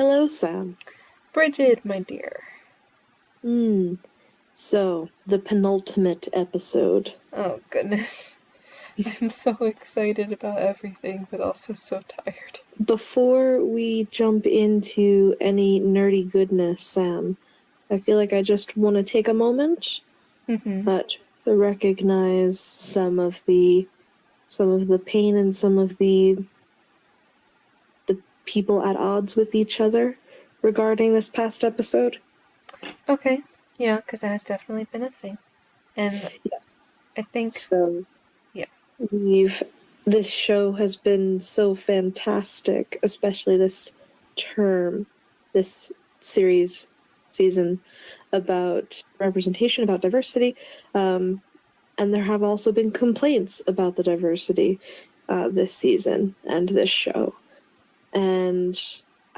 Hello, Sam. Brigid, my dear. So, the penultimate episode. Oh, goodness. I'm so excited about everything, but also so tired. Before we jump into any nerdy goodness, Sam, I feel like I just want to take a moment to recognize some of the pain and some of the people at odds with each other regarding this past episode. Okay, yeah, because that has definitely been a thing. And Yes. I think, So, yeah. This show has been so fantastic, especially this season, about representation, about diversity, and there have also been complaints about the diversity this season and this show. And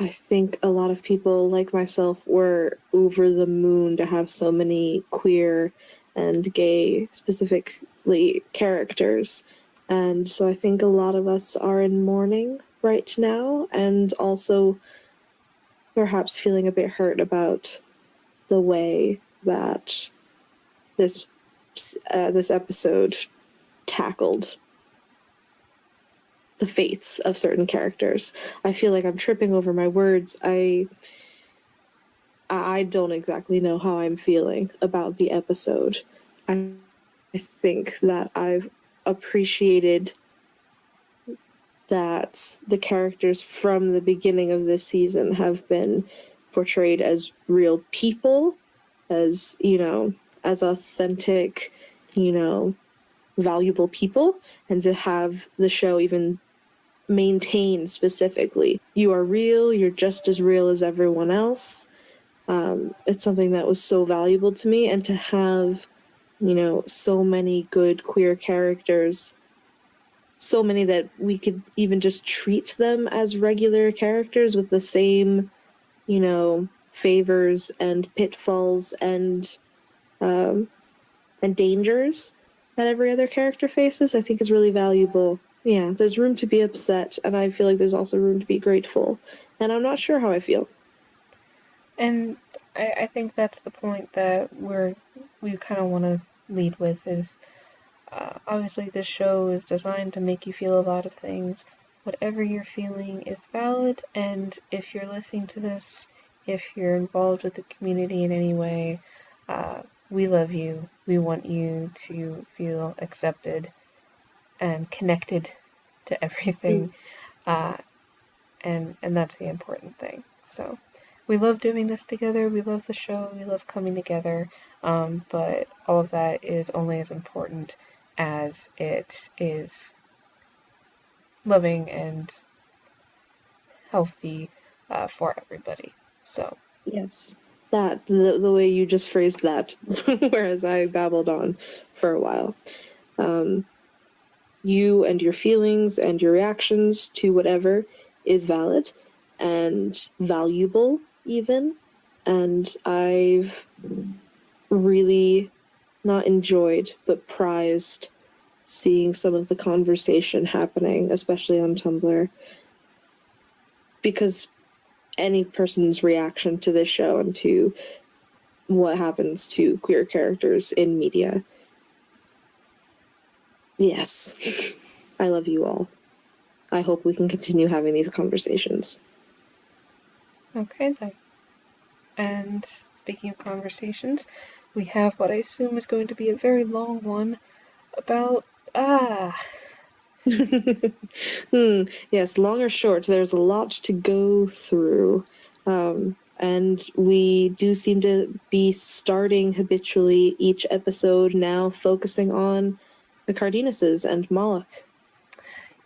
I think a lot of people, like myself, were over the moon to have so many queer and gay, specifically, characters. And so I think a lot of us are in mourning right now, and also perhaps feeling a bit hurt about the way that this episode tackled the fates of certain characters. I feel like I'm tripping over my words. I don't exactly know how I'm feeling about the episode. I think that I've appreciated that the characters from the beginning of this season have been portrayed as real people, as, as authentic, valuable people, and to have the show even maintain specifically, you are real, you're just as real as everyone else. It's something that was so valuable to me, and to have, so many good queer characters, so many that we could even just treat them as regular characters with the same, favors and pitfalls and dangers that every other character faces, I think is really valuable. Yeah, there's room to be upset, and I feel like there's also room to be grateful. And I'm not sure how I feel. And I think that's the point that we kind of want to lead with is obviously this show is designed to make you feel a lot of things. Whatever you're feeling is valid, and if you're listening to this, if you're involved with the community in any way, we love you. We want you to feel accepted and connected to everything, and that's the important thing. So we love doing this together. We love the show. We love coming together. But all of that is only as important as it is loving and healthy for everybody. So Yes, that the way you just phrased that, whereas I babbled on for a while. You and your feelings and your reactions to whatever is valid and valuable, even. And I've really not enjoyed, but prized seeing some of the conversation happening, especially on Tumblr, because any person's reaction to this show and to what happens to queer characters in media. Yes, I love you all. I hope we can continue having these conversations. okay then. And speaking of conversations, we have what I assume is going to be a very long one about Yes, long or short, there's a lot to go through. And we do seem to be starting habitually each episode now focusing on the Cardenases and Moloch.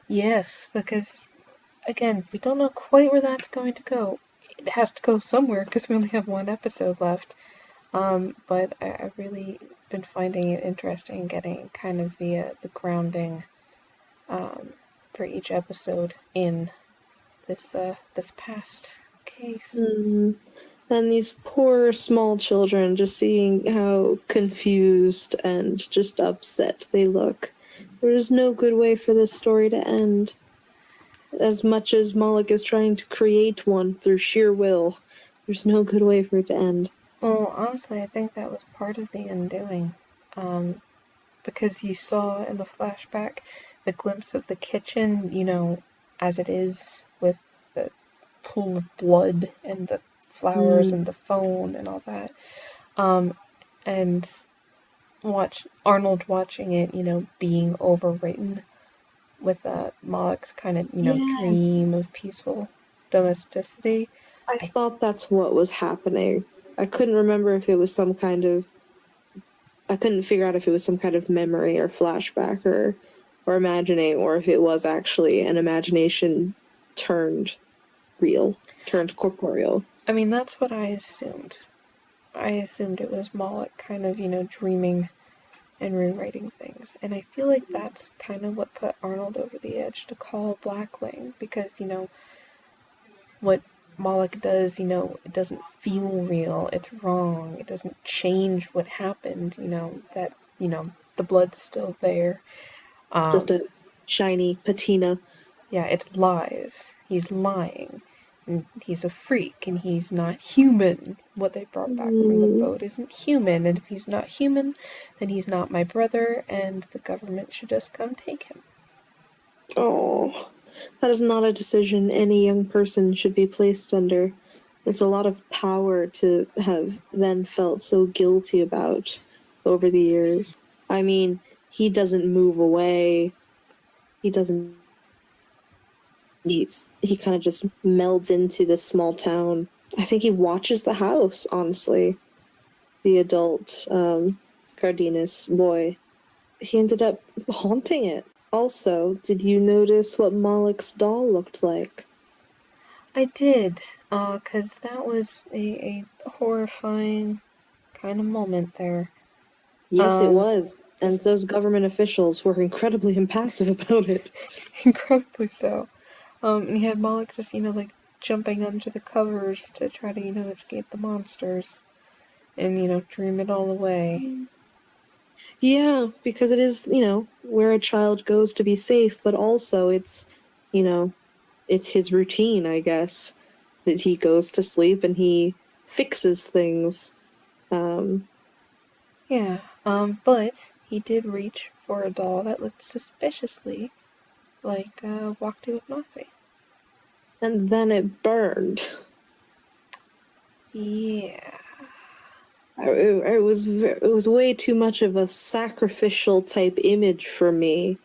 yes, because again, we don't know quite where that's going to go. It has to go somewhere because we only have one episode left. But I've really been finding it interesting getting kind of the grounding for each episode in this past case. And these poor small children, just seeing how confused and just upset they look. There is no good way for this story to end. as much as Moloch is trying to create one through sheer will, there's no good way for it to end. Well, honestly, I think that was part of the undoing. Because you saw in the flashback the glimpse of the kitchen, as it is with the pool of blood and the flowers and the phone and all that. And Arnold watching it, being overwritten with Moloch's kind of, Yeah. dream of peaceful domesticity. I thought that's what was happening. I couldn't remember if it was some kind of... I couldn't figure out if it was some kind of memory or flashback or imagining, or if it was actually an imagination turned real, turned corporeal. I mean, that's what I assumed. I assumed it was Moloch kind of, dreaming and rewriting things. And I feel like that's kind of what put Arnold over the edge to call Blackwing, because, what Moloch does, it doesn't feel real, it's wrong, it doesn't change what happened, that, the blood's still there. It's just a shiny patina. Yeah, it's lies. He's lying. And he's a freak, and he's not human. What they brought back from the boat isn't human, and if he's not human, then he's not my brother, and the government should just come take him. Oh, that is not a decision any young person should be placed under. It's a lot of power to have then felt so guilty about over the years. I mean, he doesn't move away. He doesn't... He kind of just melds into this small town. I think he watches the house, honestly. The adult Cardenas boy. He ended up haunting it. Also, did you notice what Moloch's doll looked like? I did, 'cause that was a horrifying kind of moment there. Yes, it was. And those government officials were incredibly impassive about it. Incredibly so. And he had Moloch just, jumping under the covers to try to, escape the monsters. And, dream it all away. Yeah, because it is, where a child goes to be safe, but also it's, it's his routine, I guess, that he goes to sleep and he fixes things. Yeah, but he did reach for a doll that looked suspiciously like Waktu with Nazi. And then it burned. Yeah. It was way too much of a sacrificial type image for me.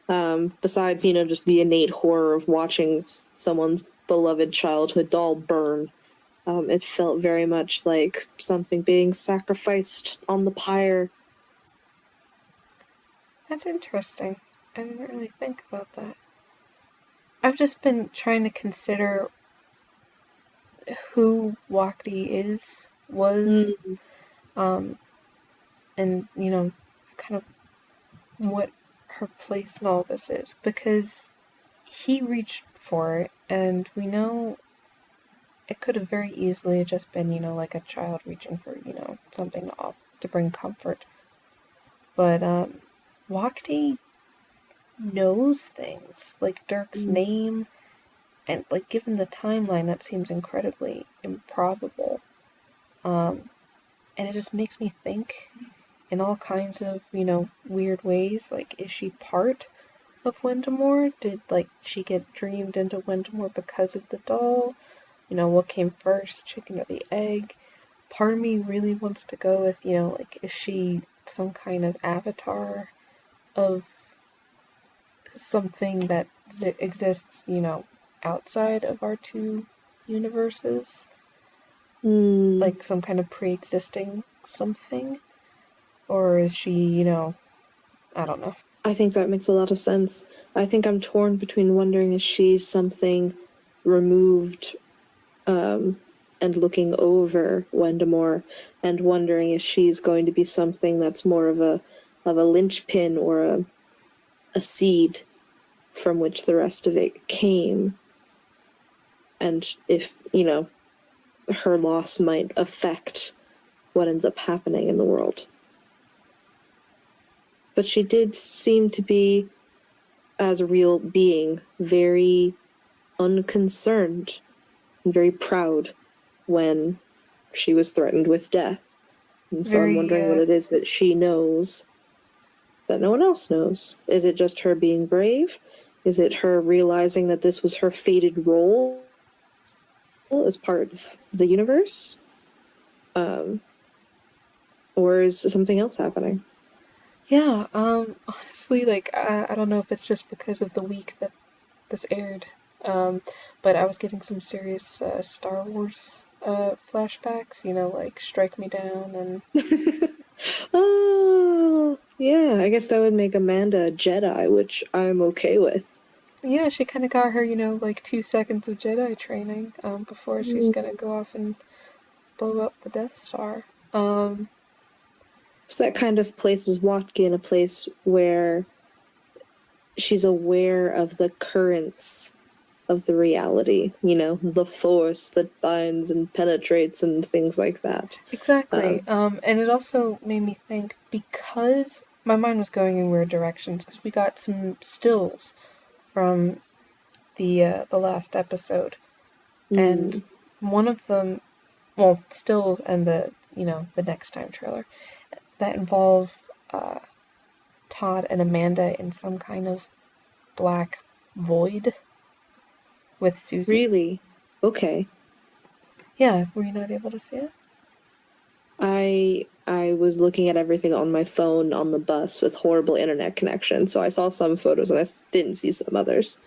Besides, just the innate horror of watching someone's beloved childhood doll burn. It felt very much like something being sacrificed on the pyre. That's interesting. I didn't really think about that. I've just been trying to consider who Wakti was, and, kind of what her place in all this is. Because he reached for it, and we know it could have very easily just been, like a child reaching for, something to bring comfort. But Wakti knows things, like Dirk's name, and like given the timeline, that seems incredibly improbable. And it just makes me think in all kinds of, weird ways. Like, is she part of Wendemore? Did she get dreamed into Wendemore because of the doll? What came first, chicken or the egg? Part of me really wants to go with, is she some kind of avatar of something that exists, outside of our two universes? Like some kind of pre-existing something? Or is she, I don't know. I think that makes a lot of sense. I think I'm torn between wondering if she's something removed and looking over Wendemore, and wondering if she's going to be something that's more of a linchpin or a seed from which the rest of it came. And if, her loss might affect what ends up happening in the world. But she did seem to be, as a real being, very unconcerned and very proud when she was threatened with death. And so I'm wondering what it is that she knows that no one else knows. Is it just her being brave? Is it her realizing that this was her fated role as part of the universe? Or is something else happening? Yeah, honestly, like, I don't know if it's just because of the week that this aired, but I was getting some serious Star Wars flashbacks, you know, like Strike Me Down and Oh, yeah, I guess that would make Amanda a Jedi, which I'm okay with. yeah, she kind of got her, you know, like 2 seconds of Jedi training before she's gonna go off and blow up the Death Star. So that kind of places Watki in a place where she's aware of the currents of the reality, you know, the force that binds and penetrates and things like that. Exactly. And it also made me think, because my mind was going in weird directions, because we got some stills from the last episode, and one of them, well, stills and the, you know, the next time trailer that involve Todd and Amanda in some kind of black void with Susie. Really? Okay. Yeah, were you not able to see it? I was looking at everything on my phone on the bus with horrible internet connection, so I saw some photos and I didn't see some others.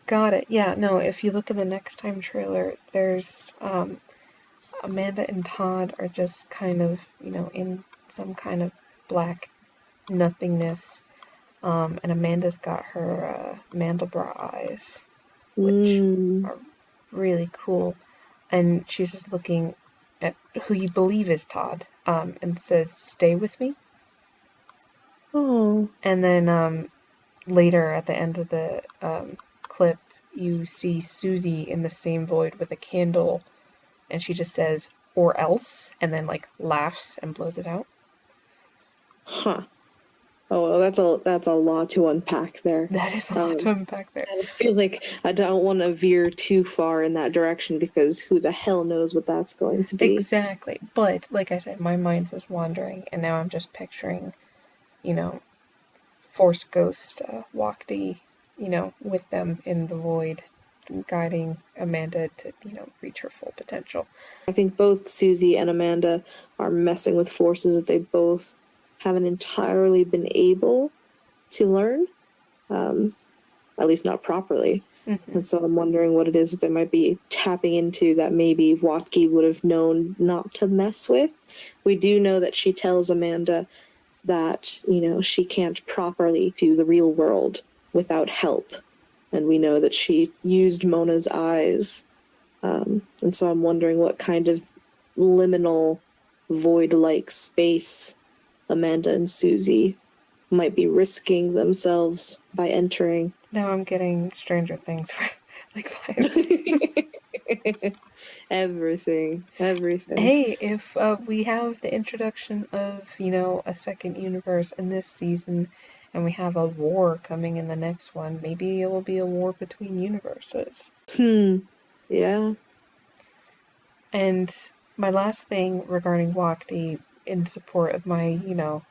Got it. Yeah, no, if you look at the next time trailer, there's Amanda and Todd are just kind of, you know, in some kind of black nothingness. And Amanda's got her Mandelbrot eyes, which are really cool. And she's just looking at who you believe is Todd, and says, "Stay with me." Oh. And then later at the end of the clip, you see Susie in the same void with a candle, and she just says, "or else," and then like laughs and blows it out. Huh. Oh, well, that's a lot to unpack there. That is a lot to unpack there. I feel like I don't want to veer too far in that direction because who the hell knows what that's going to be. Exactly. But like I said, my mind was wandering, and now I'm just picturing, you know, Force Ghost Wakti, you know, with them in the void, guiding Amanda to, you know, reach her full potential. I think both Susie and Amanda are messing with forces that they both haven't entirely been able to learn, at least not properly. And so I'm wondering what it is that they might be tapping into that maybe Watki would have known not to mess with. We do know that she tells Amanda that, you know, she can't properly do the real world without help. And we know that she used Mona's eyes. And so I'm wondering what kind of liminal void-like space Amanda and Susie might be risking themselves by entering. Now I'm getting Stranger Things like vibes. Everything. Hey, if we have the introduction of, you know, a second universe in this season, and we have a war coming in the next one, maybe it will be a war between universes. Yeah. And my last thing regarding Wakti, in support of my, you know,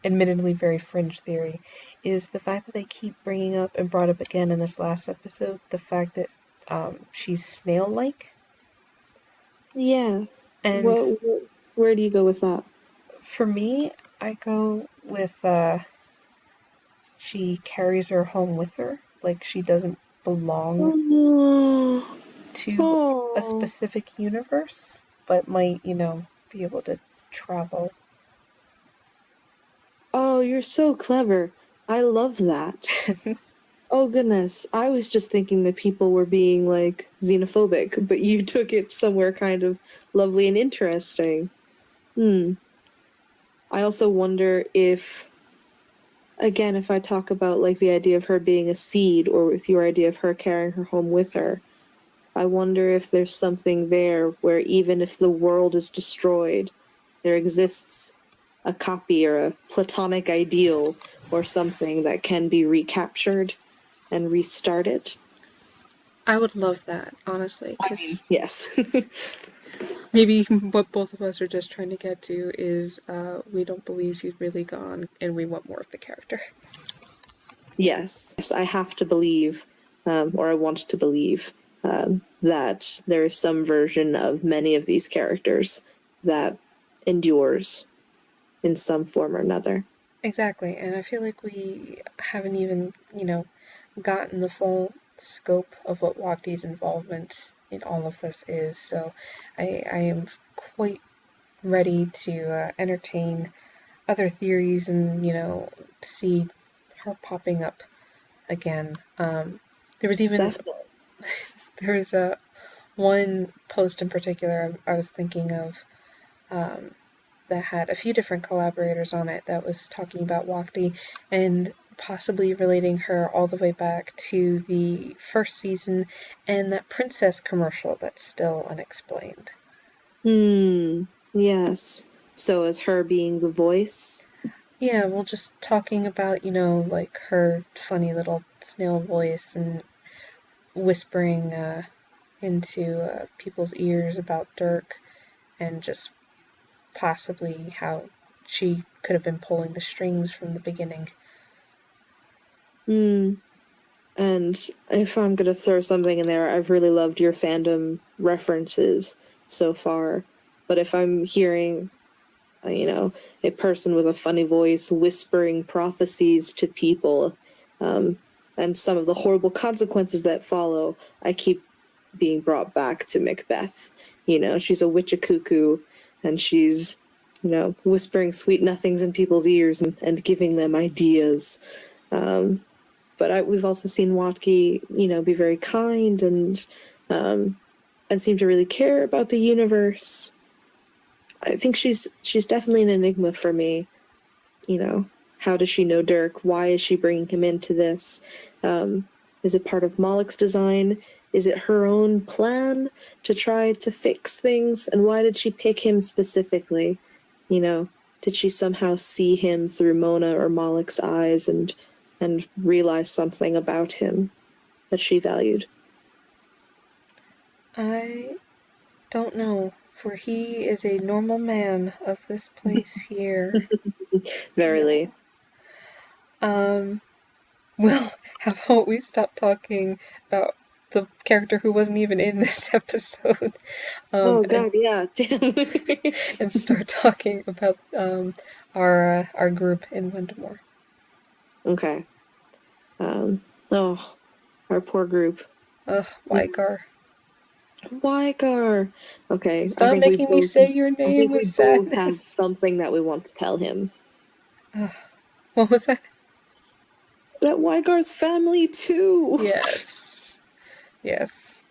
admittedly very fringe theory, is the fact that they keep bringing up and brought up again in this last episode, the fact that she's snail-like. Yeah. And where do you go with that? for me, I go with she carries her home with her. Like, she doesn't belong to a specific universe, but might, you know, be able to travel. Oh, you're so clever. I love that. Oh, goodness. I was just thinking that people were being, like, xenophobic, but you took it somewhere kind of lovely and interesting. I also wonder if, again, if I talk about, like, the idea of her being a seed, or with your idea of her carrying her home with her, I wonder if there's something there where even if the world is destroyed, there exists a copy or a platonic ideal or something that can be recaptured and restarted. I would love that, honestly, because Yes. maybe what both of us are just trying to get to is we don't believe she's really gone, and we want more of the character. Yes, I have to believe, or I want to believe, that there is some version of many of these characters that endures in some form or another. Exactly, and I feel like we haven't even, gotten the full scope of what Wakti's involvement in all of this is, so I am quite ready to entertain other theories and, see her popping up again. There was even, Definitely. there was one post in particular I was thinking of um, that had a few different collaborators on it that was talking about Wakti and possibly relating her all the way back to the first season and that princess commercial that's still unexplained. Yes. So is her being the voice? Yeah, well, just talking about, like her funny little snail voice and whispering into people's ears about Dirk and just possibly how she could have been pulling the strings from the beginning. And if I'm going to throw something in there, I've really loved your fandom references so far. But if I'm hearing, a person with a funny voice whispering prophecies to people, and some of the horrible consequences that follow, I keep being brought back to Macbeth. She's a witch a cuckoo, and she's, whispering sweet nothings in people's ears and giving them ideas. But we've also seen Watki, be very kind and seem to really care about the universe. I think she's definitely an enigma for me. How does she know Dirk? Why is she bringing him into this? Is it part of Moloch's design? Is it her own plan to try to fix things? And why did she pick him specifically? Did she somehow see him through Mona or Moloch's eyes and realize something about him that she valued? I don't know, for he is a normal man of this place here. Verily. Um, well, how about we stop talking about the character who wasn't even in this episode, Oh and god, yeah, damn. and start talking about our group in Wendemore. Okay. Oh, our poor group. Ugh, Wygar. Wygar. Okay, Stop making me say your I name think with we both have sadness. something that we want to tell him. Ugh, what was that? That Wygar's family too. Yes. Yes.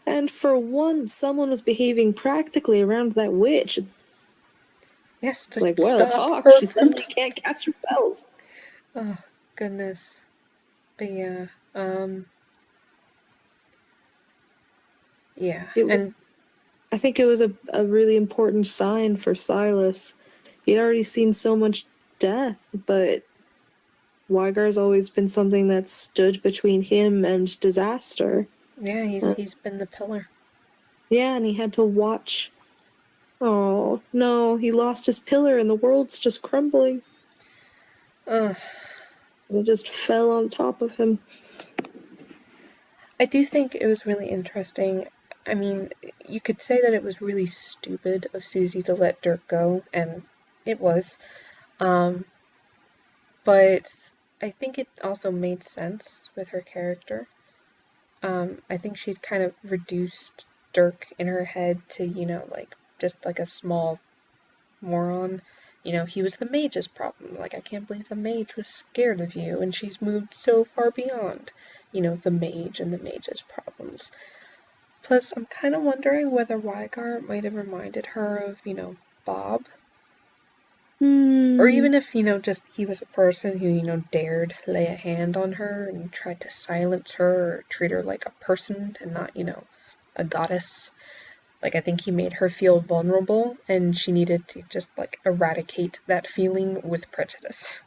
And for once, someone was behaving practically around that witch. Yes, It's to like, well, stop talk. her She from suddenly can't cast her spells. Oh, goodness. But yeah, yeah. It, And I think it was a really important sign for Silas. He'd already seen so much death, but Wygar's always been something that stood between him and disaster. yeah, Uh, he's been the pillar. yeah, and he had to watch. Oh, no, he lost his pillar and the world's just crumbling. Ugh. And it just fell on top of him. I do think it was really interesting. I mean, you could say that it was really stupid of Susie to let Dirk go, and it was. Um, but I think it also made sense with her character. I think she'd kind of reduced Dirk in her head to, like just like a small moron. He was the mage's problem. Like, I can't believe the mage was scared of you, and she's moved so far beyond, the mage and the mage's problems. Plus, I'm kind of wondering whether Rygar might have reminded her of, Bob. Or Hmm. even if, just he was a person who, dared lay a hand on her and tried to silence her or treat her like a person and not, a goddess. Like, I think he made her feel vulnerable, and she needed to just, like, eradicate that feeling with prejudice.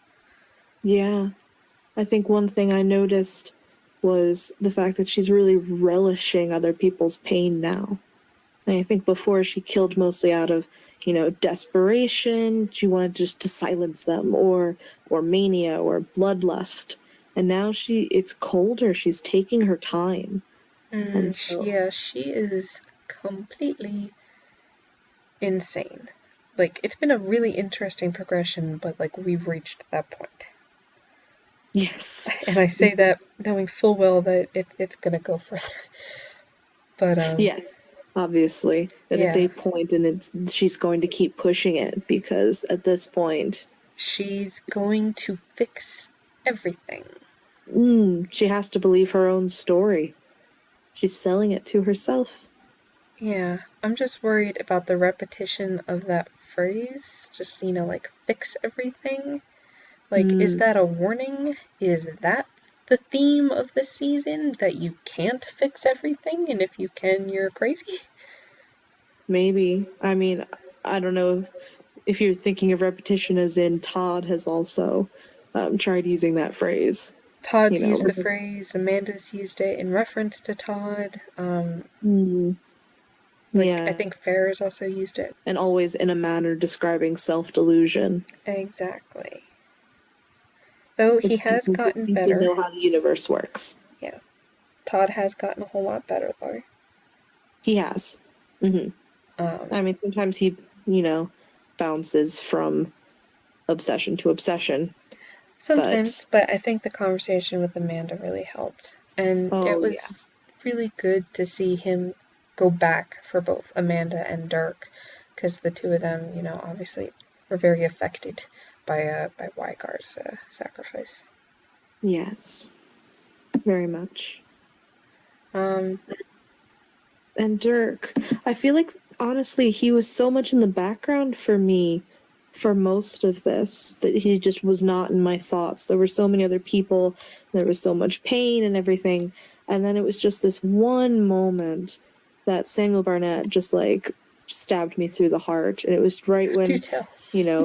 Yeah. I think one thing I noticed was the fact that she's really relishing other people's pain now. And I think before she killed mostly out of, desperation. She wanted just to silence them, or mania, or bloodlust. And now it's colder. She's taking her time. And so, she is completely insane. Like, it's been a really interesting progression, but, like, we've reached that point. yes. And I say that knowing full well that it's gonna go further. But, yes, obviously. That it's a point, and she's going to keep pushing it, because at this point... she's going to fix everything. She has to believe her own story. She's selling it to herself. Yeah, I'm just worried about the repetition of that phrase. Just, like, fix everything. Like, is that a warning? Is that the theme of the season? That you can't fix everything, and if you can, you're crazy? Maybe. I mean, I don't know if you're thinking of repetition as in Todd has also tried using that phrase. Todd's used the phrase, Amanda's used it in reference to Todd. I think Farrah's also used it. And always in a manner describing self-delusion. Exactly. Though he has gotten better. You know how the universe works. Yeah. Todd has gotten a whole lot better, though. He has. I mean, sometimes he, bounces from obsession to obsession. Sometimes, but I think the conversation with Amanda really helped. And it was really good to see him go back for both Amanda and Dirk, because the two of them, obviously were very affected by Wygar's sacrifice. Yes. Very much. And Dirk, I feel like, honestly, he was so much in the background for me for most of this, that he just was not in my thoughts. There were so many other people, there was so much pain and everything, and then it was just this one moment that Samuel Barnett just, like, stabbed me through the heart, and it was right when,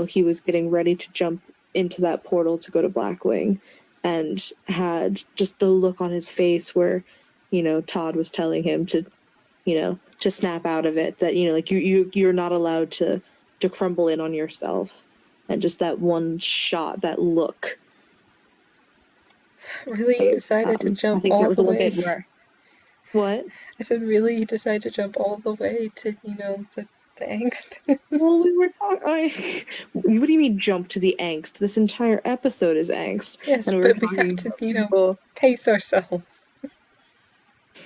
he was getting ready to jump into that portal to go to Blackwing, and had just the look on his face where, Todd was telling him to, to snap out of it, that, like, you're not allowed to crumble in on yourself. And just that one shot, that look. Really, he decided to jump all the way? I think that was a little bit where... What? I said, really, he decided to jump all the way to, the angst? Well, we were talking... What do you mean jump to the angst? This entire episode is angst. Yes, and but we have to, pace ourselves.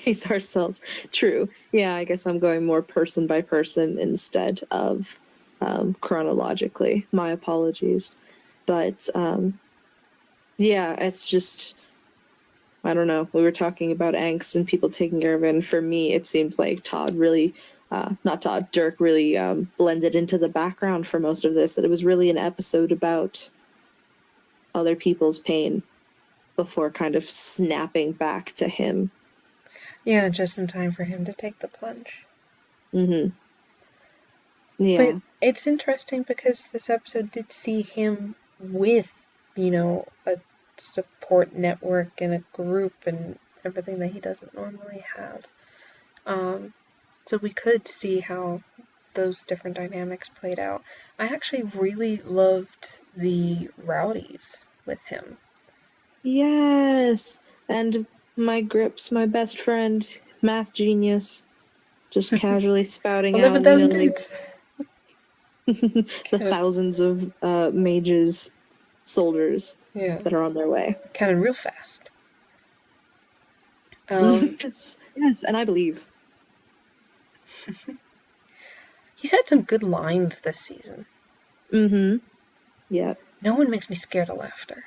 Pace ourselves. True. Yeah, I guess I'm going more person by person instead of chronologically. My apologies. But, yeah, it's just... I don't know. We were talking about angst and people taking care of it, and for me, it seems like Todd really... Dirk really blended into the background for most of this. That it was really an episode about other people's pain before kind of snapping back to him. Yeah, just in time for him to take the plunge. Yeah. But it's interesting because this episode did see him with, a support network and a group and everything that he doesn't normally have. So we could see how those different dynamics played out. I actually really loved the rowdies with him. Yes! And my Grips, my best friend, math genius, just casually spouting out, the thousands of mages, soldiers that are on their way. Counted real fast. Yes, and I believe. He's had some good lines this season. Yeah. No one makes me scared of laughter.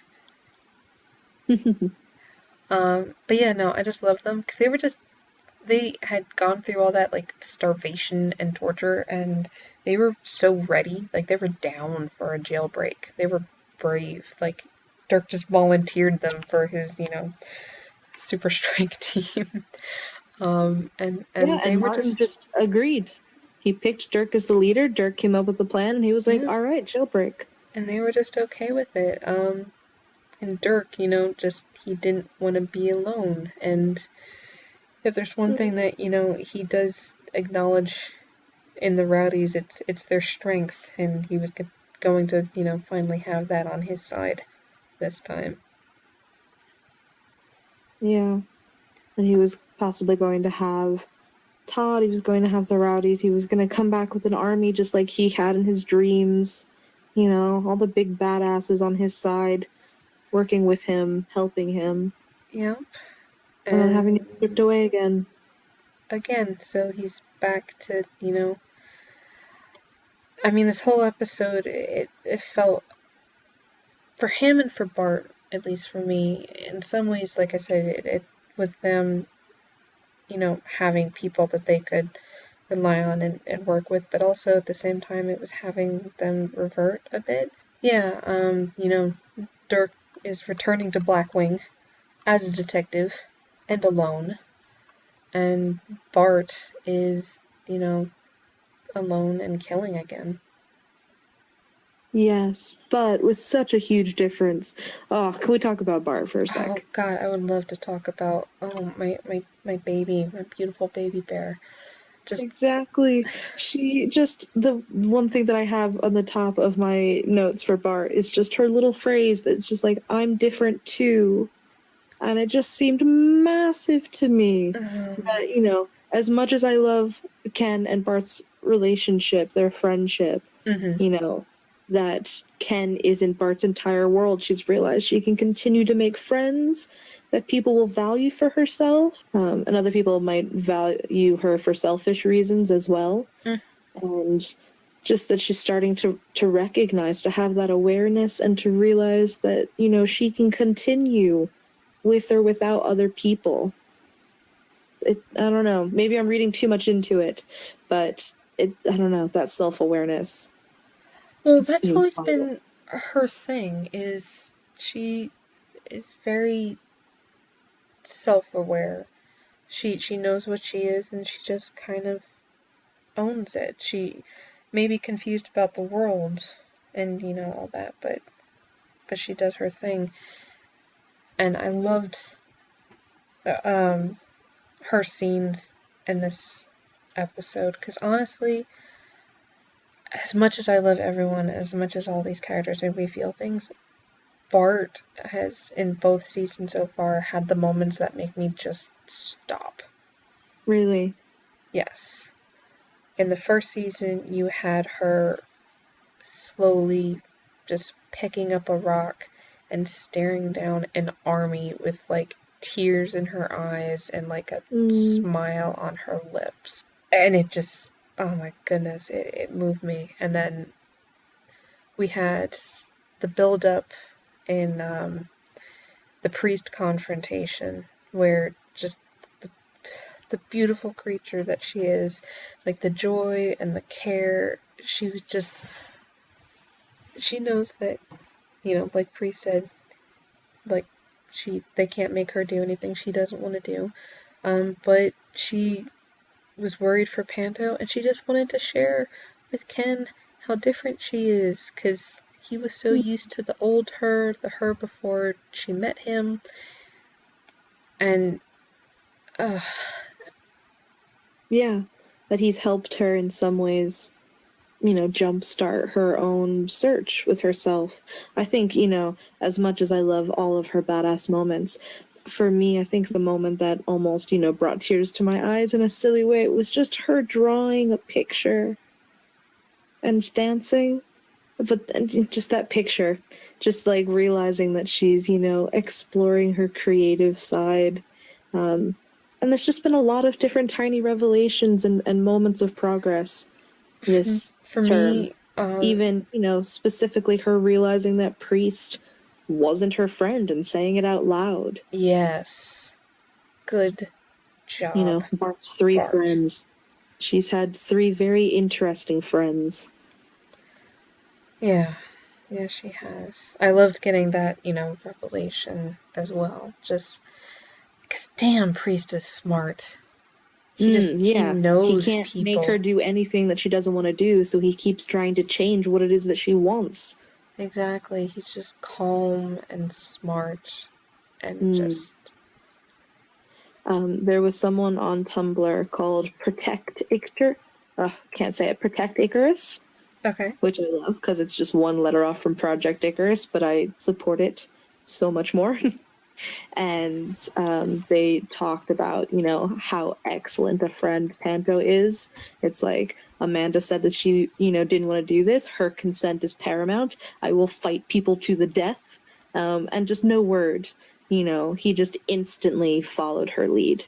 But yeah, no, I just love them because they had gone through all that, like, starvation and torture, and they were so ready. Like, they were down for a jailbreak. They were brave. Like, Dirk just volunteered them for his, super strike team. And they were Martin just agreed. He picked Dirk as the leader. Dirk came up with the plan, and he was like, all right, jailbreak. And they were just okay with it. And Dirk, just he didn't want to be alone. And if there's one thing that, he does acknowledge in the Rowdies, it's their strength, and he was going to, finally have that on his side this time. Yeah. And he was possibly going to have Todd, he was going to have the Rowdies, he was going to come back with an army just like he had in his dreams. All the big badasses on his side, working with him, helping him. Yep. And then having it stripped away again. Again, so he's back to, I mean, this whole episode, it felt, for him and for Bart, at least for me, in some ways, like I said, it was them, having people that they could rely on and work with, but also at the same time, it was having them revert a bit. Yeah, Dirk is returning to Blackwing as a detective and alone, and Bart is, alone and killing again. Yes, but with such a huge difference. Oh, can we talk about Bart for a sec? Oh God, I would love to talk about my baby, my beautiful baby bear. Exactly. She just, the one thing that I have on the top of my notes for Bart is just her little phrase that's just like, I'm different too. And it just seemed massive to me. That, as much as I love Ken and Bart's relationship, their friendship, that Ken isn't Bart's entire world. She's realized she can continue to make friends that people will value for herself, and other people might value her for selfish reasons as well. And just that she's starting to recognize, to have that awareness, and to realize that, she can continue with or without other people. I don't know. Maybe I'm reading too much into it, but I don't know, that self-awareness. Well, that's always been her thing, is she is very self-aware. She knows what she is, and she just kind of owns it. She may be confused about the world and, all that, but she does her thing. And I loved her scenes in this episode, because honestly, as much as I love everyone, as much as all these characters make me feel things, Bart has, in both seasons so far, had the moments that make me just stop. Really? Yes. In the first season, you had her slowly just picking up a rock and staring down an army with, like, tears in her eyes and, like, a smile on her lips. And it just, oh my goodness, it moved me. And then we had the build-up in the priest confrontation, where just the beautiful creature that she is, like the joy and the care, she was just, she knows that, like Priest said, like, they can't make her do anything she doesn't want to do, but she was worried for Panto, and she just wanted to share with Ken how different she is, because he was so used to the old her, the her before she met him, and yeah, that he's helped her in some ways, jumpstart her own search with herself. I think, as much as I love all of her badass moments, for me, I think the moment that almost, brought tears to my eyes in a silly way, it was just her drawing a picture and dancing. But just that picture, just like realizing that she's, exploring her creative side. And there's just been a lot of different tiny revelations and moments of progress this for term. me, even, specifically her realizing that Priest wasn't her friend and saying it out loud. Yes. Good job. Bart's three friends. She's had 3 very interesting friends. Yeah. Yeah, she has. I loved getting that, revelation as well. Just, because damn, Priest is smart. He knows he can't people. make her do anything that she doesn't want to do, so he keeps trying to change what it is that she wants. exactly. He's just calm and smart and just... There was someone on Tumblr called Protect Ictor. Can't say it. Protect Icarus, Okay. which I love because it's just one letter off from Project Icarus, but I support it so much more. And they talked about, how excellent a friend Panto is. It's like Amanda said that she, didn't want to do this. Her consent is paramount. I will fight people to the death. And just no word, he just instantly followed her lead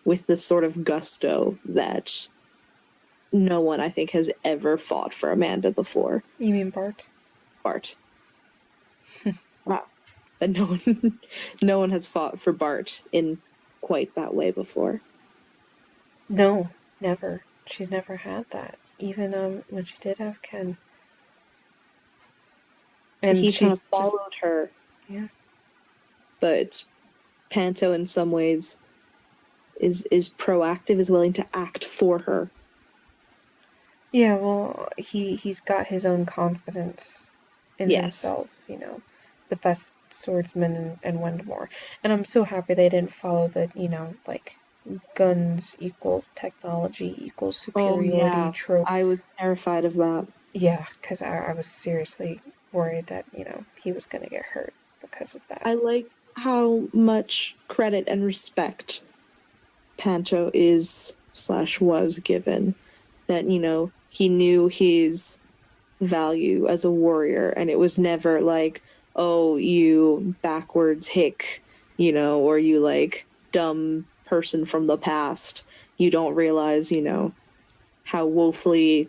with this sort of gusto that no one, I think, has ever fought for Amanda before. You mean Bart? Bart. Wow. That no one has fought for Bart in quite that way before. No, never. She's never had that. Even when she did have Ken. And He kind of she's followed her. Yeah. But Panto in some ways is proactive, is willing to act for her. Yeah, well, he's got his own confidence in himself, the best swordsman in Wendmore. And I'm so happy they didn't follow the, guns equal technology equals superiority trope. I was terrified of that. Yeah, because I was seriously worried that, he was going to get hurt because of that. I like how much credit and respect Panto is/was given. That, he knew his value as a warrior, and it was never like, oh, you backwards hick, or you like dumb person from the past. You don't realize, how woefully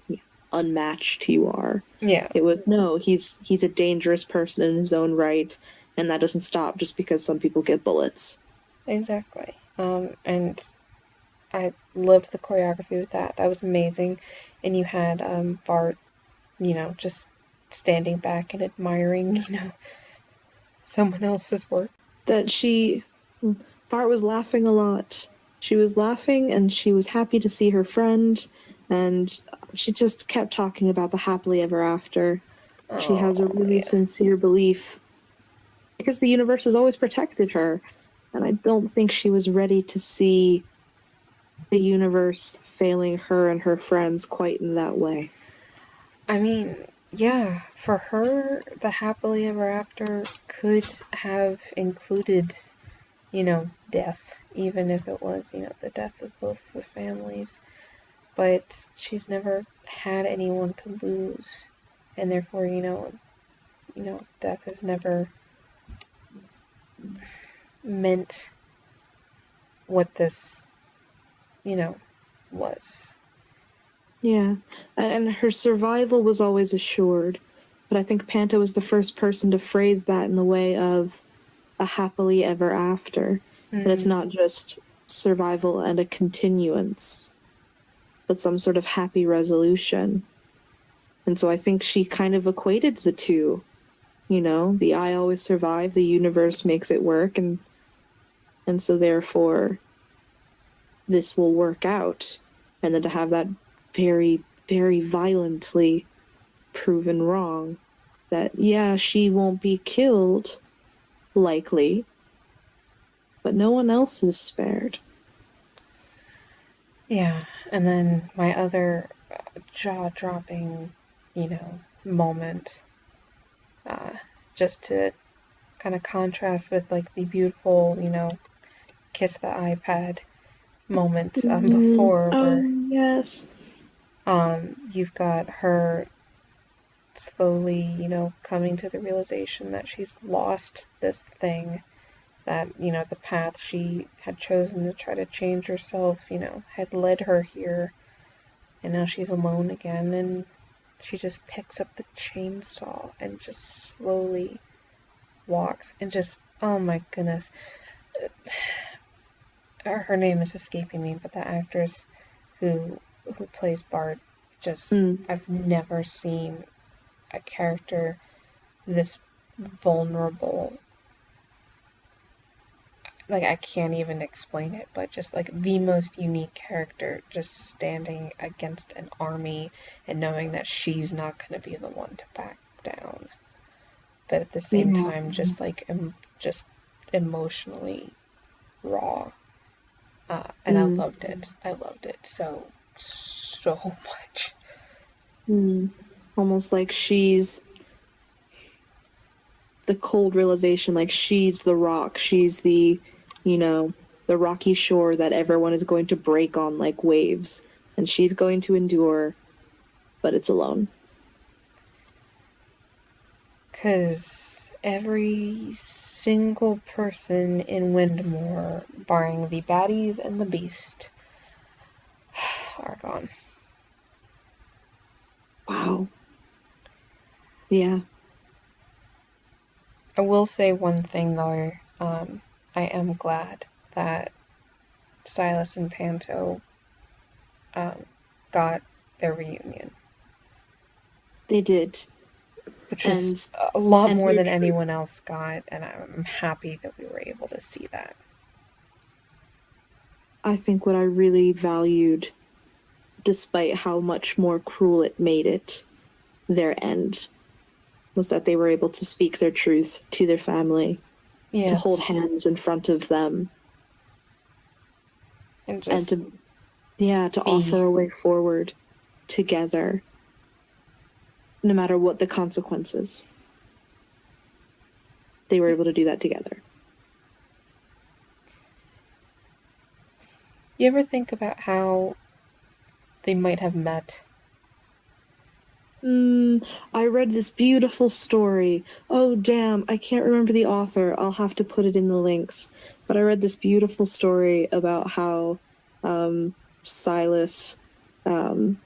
unmatched you are. Yeah. It was, no, he's a dangerous person in his own right, and that doesn't stop just because some people get bullets. Exactly. And I loved the choreography with that. That was amazing. And you had Bart, just standing back and admiring, someone else's work. Bart was laughing a lot. She was laughing and she was happy to see her friend, and she just kept talking about the happily ever after. She has a really sincere belief because the universe has always protected her, and I don't think she was ready to see the universe failing her and her friends quite in that way. I mean, yeah, for her, the happily ever after could have included, death, even if it was, the death of both the families. But she's never had anyone to lose, and therefore, death has never meant what this, was. Yeah, and her survival was always assured, but I think Panto was the first person to phrase that in the way of a happily ever after. That it's not just survival and a continuance, but some sort of happy resolution. And so I think she kind of equated the two. The I always survive, the universe makes it work, and so therefore this will work out. And then to have that very, very violently proven wrong, that, yeah, she won't be killed, likely, but no one else is spared. Yeah, and then my other jaw-dropping, moment, just to kind of contrast with, like, the beautiful, kiss the iPad moment before, where yes. You've got her slowly, coming to the realization that she's lost this thing, that, the path she had chosen to try to change herself, had led her here, and now she's alone again, and she just picks up the chainsaw and just slowly walks, and just, oh my goodness, her name is escaping me, but the actress who plays Bart, just, I've never seen a character this vulnerable. Like, I can't even explain it, but just, like, the most unique character, just standing against an army and knowing that she's not going to be the one to down, but at the same Yeah. time, just just emotionally raw. And I loved it. I loved it so much. Almost like she's the cold realization, like she's the rock, she's the, the rocky shore that everyone is going to break on like waves, and she's going to endure, but it's alone. Because every single person in Windmore, barring the baddies and the beast, are gone. Wow. Yeah. I will say one thing though. I am glad that Silas and Panto got their reunion, They did. which And is a lot more their than truth. anyone else got, and I'm happy that we were able to see that. I think what I really valued, despite how much more cruel it made it, their end, was that they were able to speak their truth to their family, to hold Yes, hands in front of them, and and just to be. offer a way forward together, no matter what the consequences. They were able to do that together. You ever think about how they might have met? I read this beautiful story. Oh, damn, I can't remember the author. I'll have to put it in the links. But I read this beautiful story about how Silas, kind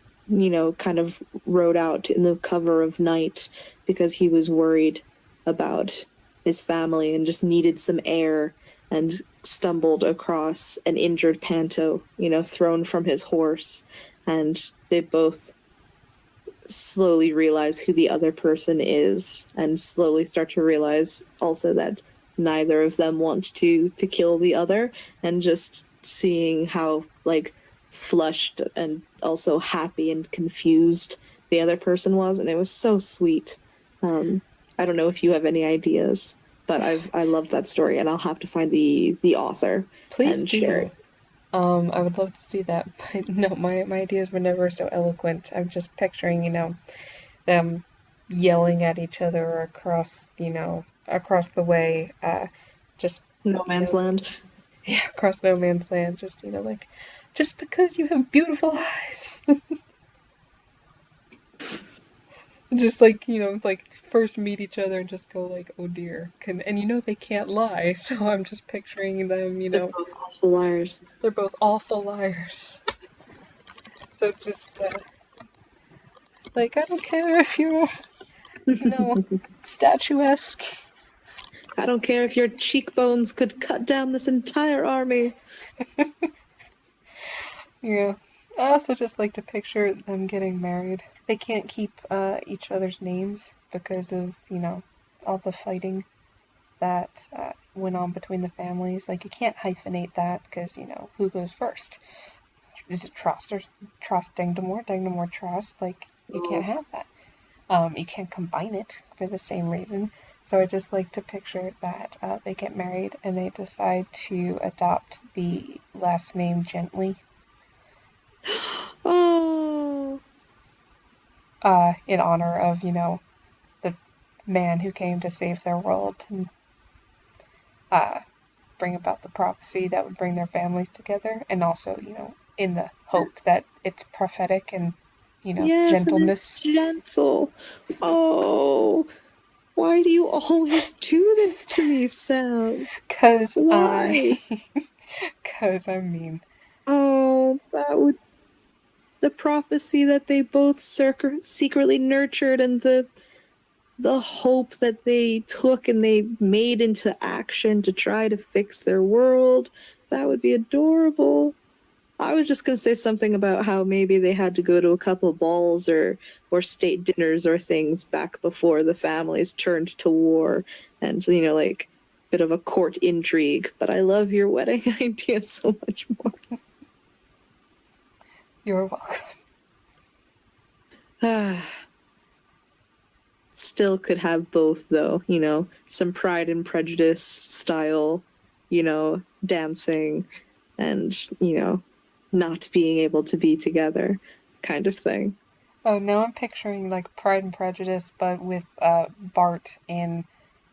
of wrote out in the cover of Night because he was worried about his family and just needed some air, and stumbled across an injured Panto, thrown from his horse. And they both slowly realize who the other person is, and slowly start to realize also that neither of them want to kill the other, and just seeing how like flushed and also happy and confused the other person was, and it was so sweet. I don't know if you have any ideas, but I love that story, and I'll have to find the author Please and share do. it. I would love to see that, but no, my ideas were never so eloquent. I'm just picturing, them yelling at each other across the way, just, No you Man's know, Land. yeah, across no man's land, just, like, just because you have beautiful eyes. Just like, like first meet each other and just go like, oh dear. And they can't lie, so I'm just picturing them, They're both awful liars. they're both awful liars. So just, like, I don't care if you're, statuesque. I don't care if your cheekbones could cut down this entire army. Yeah. I also just like to picture them getting married. They can't keep each other's names because of, all the fighting that went on between the families. Like, you can't hyphenate that because, who goes first? Is it Trost or Trost Dengdemore? Dengdemore Trost? Like, you can't have that. You can't combine it for the same reason. So I just like to picture that they get married and they decide to adopt the last name Gently, Oh, in honor of, the man who came to save their world and uh, bring about the prophecy that would bring their families together, and also, in the hope that it's prophetic and, yes, and it's gentleness. gentle. Oh, why do you always do this to me, Sam? Cause Why? cause I mean, Oh, that would the prophecy that they both secretly nurtured, and the hope that they took and they made into action to try to fix their world. That would be adorable. I was just going to say something about how maybe they had to go to a couple balls or state dinners or things back before the families turned to war, and like bit of a court intrigue. But I love your wedding idea so much more. you're welcome. It's still could have both, though, some Pride and Prejudice style, dancing and, not being able to be together kind of thing. Oh, now I'm picturing like Pride and Prejudice, but with Bart in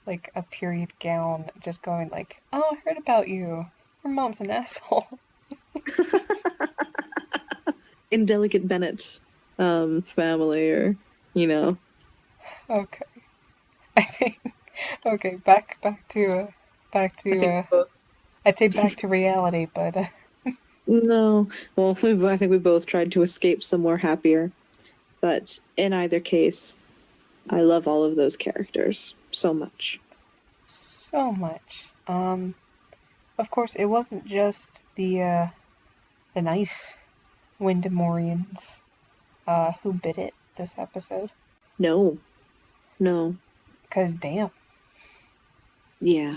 like a period gown, just going like, "Oh, I heard about you. Your mom's an asshole." Indelicate Bennett family, or, Okay, I think. Okay, back to I think both. I'd say back to reality, but No, well, I think we both tried to escape somewhere happier. But in either case, I love all of those characters so much. so much. Of course, it wasn't just the nice Windemorians who bit it this episode. No, no, 'Cause damn. yeah,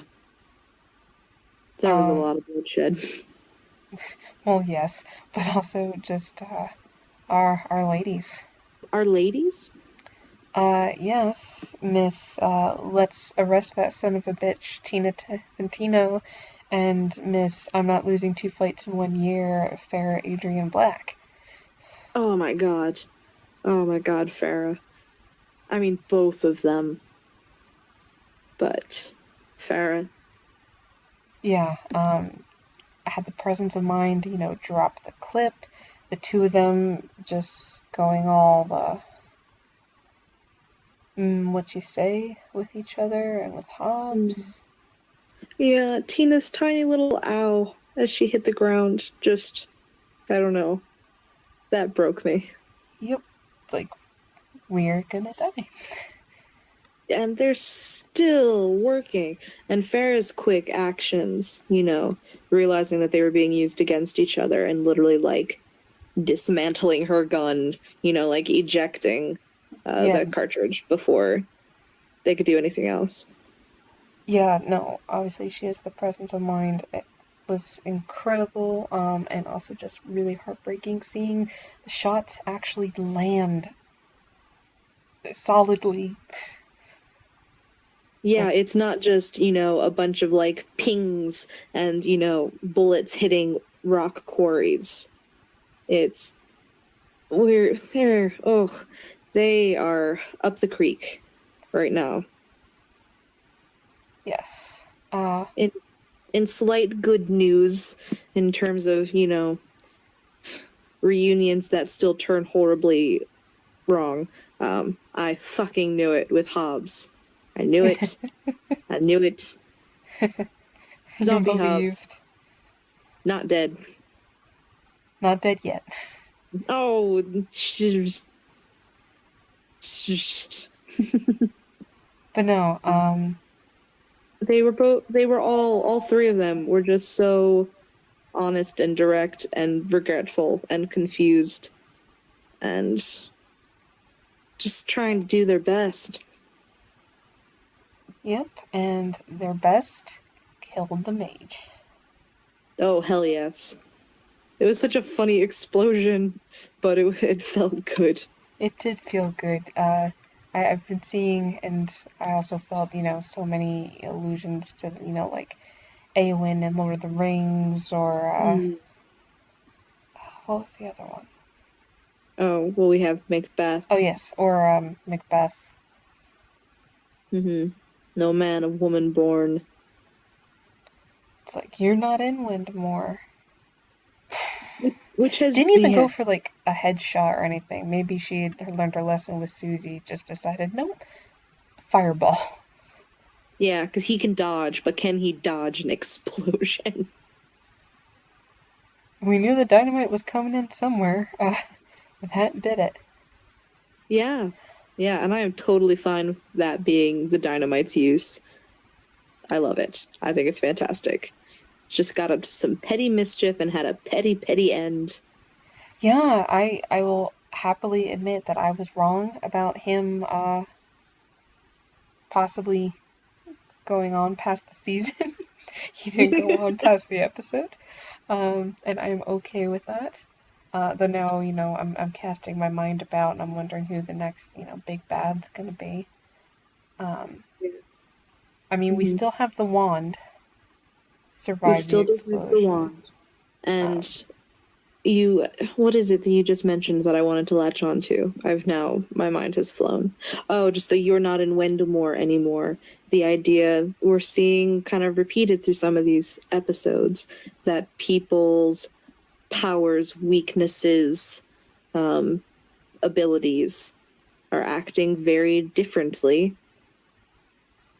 there was a Um, lot of bloodshed. well, yes, but also just our ladies. Our ladies? Yes, Miss, let's arrest that son of a bitch, Tina Taventino, and Miss, I'm not losing 2 fights in 1 year, Farrah Adrian Black. Oh my god. Oh my god, Farrah. I mean, both of them. But Farrah. Yeah, I had the presence of mind, drop the clip, the two of them just going all what you say with each other and with Hobbs. Yeah, Tina's tiny little ow as she hit the ground. Just, I don't know. That broke me. Yep, it's like, we're gonna die. And they're still working. And Farrah's quick actions, realizing that they were being used against each other and literally, like, dismantling her gun, like ejecting Yeah, the cartridge before they could do anything else. yeah, no, obviously she has the presence of mind. It was incredible, and also just really heartbreaking seeing the shots actually land solidly. Yeah, Like, it's not just, a bunch of like pings and, bullets hitting rock quarries. It's they are up the creek right now. yes. In slight good news in terms of, reunions that still turn horribly wrong. I fucking knew it with Hobbs. I knew it. I knew it. You Zombie Hobbs. believed. Not dead. Not dead yet. Oh, But no, they were all three of them were just so honest and direct and regretful and confused and just trying to do their best. yep, and their best killed the mage. Oh, hell yes. It was such a funny explosion, but it felt good. It did feel good. I've been seeing, and I also felt, so many allusions to, like Eowyn and Lord of the Rings, or what was the other one? Oh, well, we have Macbeth. Oh yes, or Macbeth. No man of woman born. It's like, you're not in Windmore. Which has Didn't even go for like a headshot or anything. Maybe she had learned her lesson with Susie. Just decided, nope, fireball. Yeah, because he can dodge, but can he dodge an explosion? We knew the dynamite was coming in somewhere. That did it. Yeah. Yeah, and I am totally fine with that being the dynamite's use. I love it. I think it's fantastic. It's just got up to some petty mischief and had a petty, petty end. Yeah, I will happily admit that I was wrong about him possibly going on past the season. He didn't go on past the episode. And I'm okay with that. Though now, I'm casting my mind about and I'm wondering who the next, big bad's gonna be. I mean, we still have the wand, We survived the still do have the explosion. wand. And what is it that you just mentioned that I wanted to latch on to? My mind has flown. Oh, just that you're not in Wendemore anymore. The idea we're seeing kind of repeated through some of these episodes that people's powers, weaknesses, abilities are acting very differently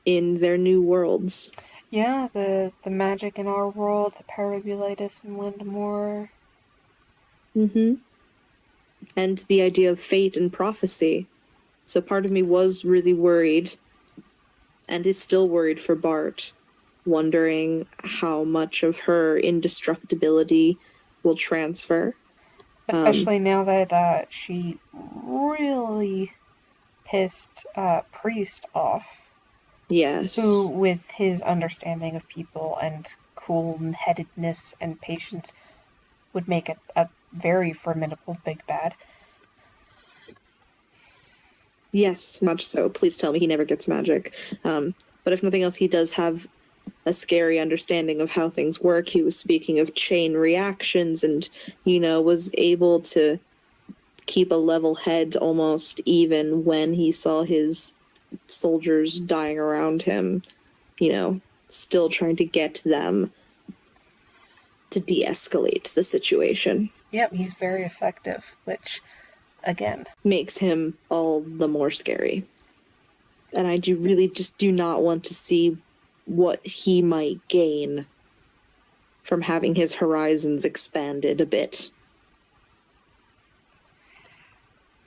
in their new worlds. Yeah, the magic in our world, the parabulitis in Wendemore. Mm-hmm. And the idea of fate and prophecy. So part of me was really worried, and is still worried for Bart, wondering how much of her indestructibility will transfer. Especially now that she really pissed Priest off, who, Yes. with his understanding of people and cool-headedness and patience, would make a very formidable big bad. Yes, much so. Please tell me he never gets magic. But if nothing else, he does have a scary understanding of how things work. He was speaking of chain reactions and, was able to keep a level head almost even when he saw his soldiers dying around him, still trying to get them to de-escalate the situation. Yep, he's very effective, which, again, makes him all the more scary. And I do not want to see what he might gain from having his horizons expanded a bit.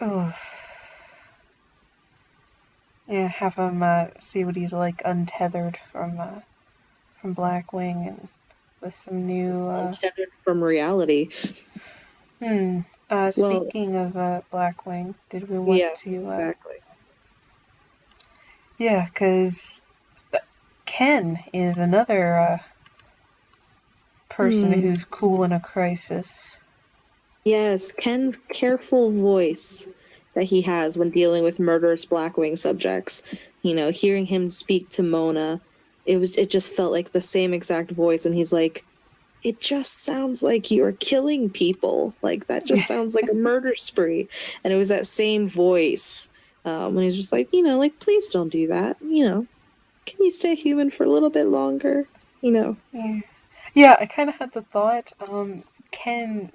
ugh. Yeah, have him see what he's like untethered from Blackwing and with some new. Untethered from reality. Well, Speaking of Blackwing, did we want yes, to? exactly. Yeah, because Ken is another person who's cool in a crisis. Yes, Ken's careful voice that he has when dealing with murderous Blackwing subjects. Hearing him speak to Mona, it just felt like the same exact voice when he's like, it just sounds like you're killing people. Like, that just sounds like a murder spree. And it was that same voice when he's just like, please don't do that. Can you stay human for a little bit longer? Yeah, I kind of had the thought. Ken,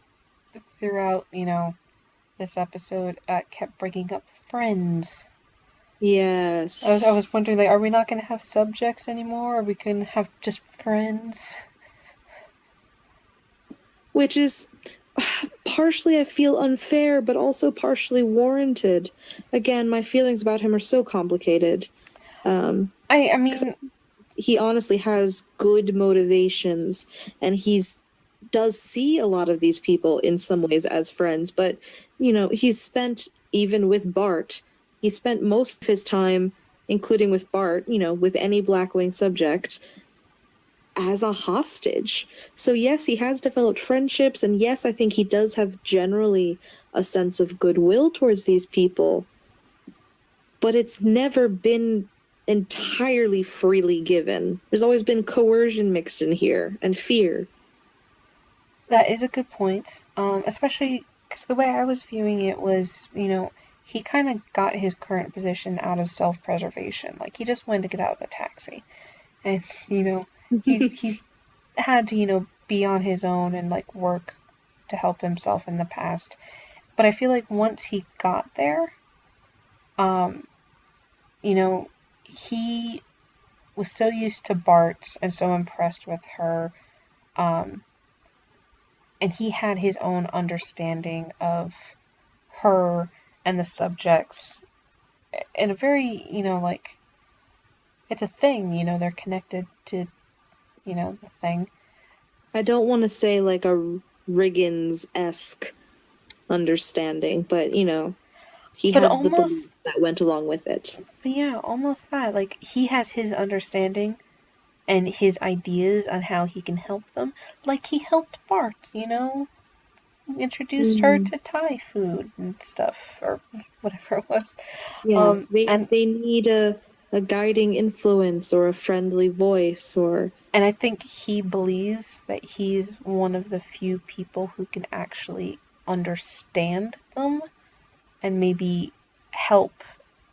throughout, this episode, kept bringing up friends. Yes. I was wondering, like, are we not going to have subjects anymore? Are we going to have just friends? Which is partially, I feel, unfair, but also partially warranted. Again, my feelings about him are so complicated. I mean, he honestly has good motivations, and does see a lot of these people in some ways as friends, but he's spent, even with Bart, he spent most of his time, including with Bart, with any Blackwing subject, as a hostage. So yes, he has developed friendships, and yes, I think he does have generally a sense of goodwill towards these people, but it's never been entirely freely given. There's always been coercion mixed in here, and fear. that is a good point. Especially because the way I was viewing it was, he kind of got his current position out of self-preservation. Like, he just wanted to get out of the taxi. And, he's had to, be on his own and, like, work to help himself in the past. But I feel like once he got there, he was so used to Bart and so impressed with her, and he had his own understanding of her and the subjects in a very, like, it's a thing, they're connected to, the thing. I don't want to say like a Riggins-esque understanding, but he But had the belief almost, that went along with it. but yeah, almost that. Like, he has his understanding and his ideas on how he can help them. Like, he helped Bart, introduced her to Thai food and stuff, or whatever it was. Yeah, And they need a a guiding influence or a friendly voice or... And I think he believes that he's one of the few people who can actually understand them and maybe help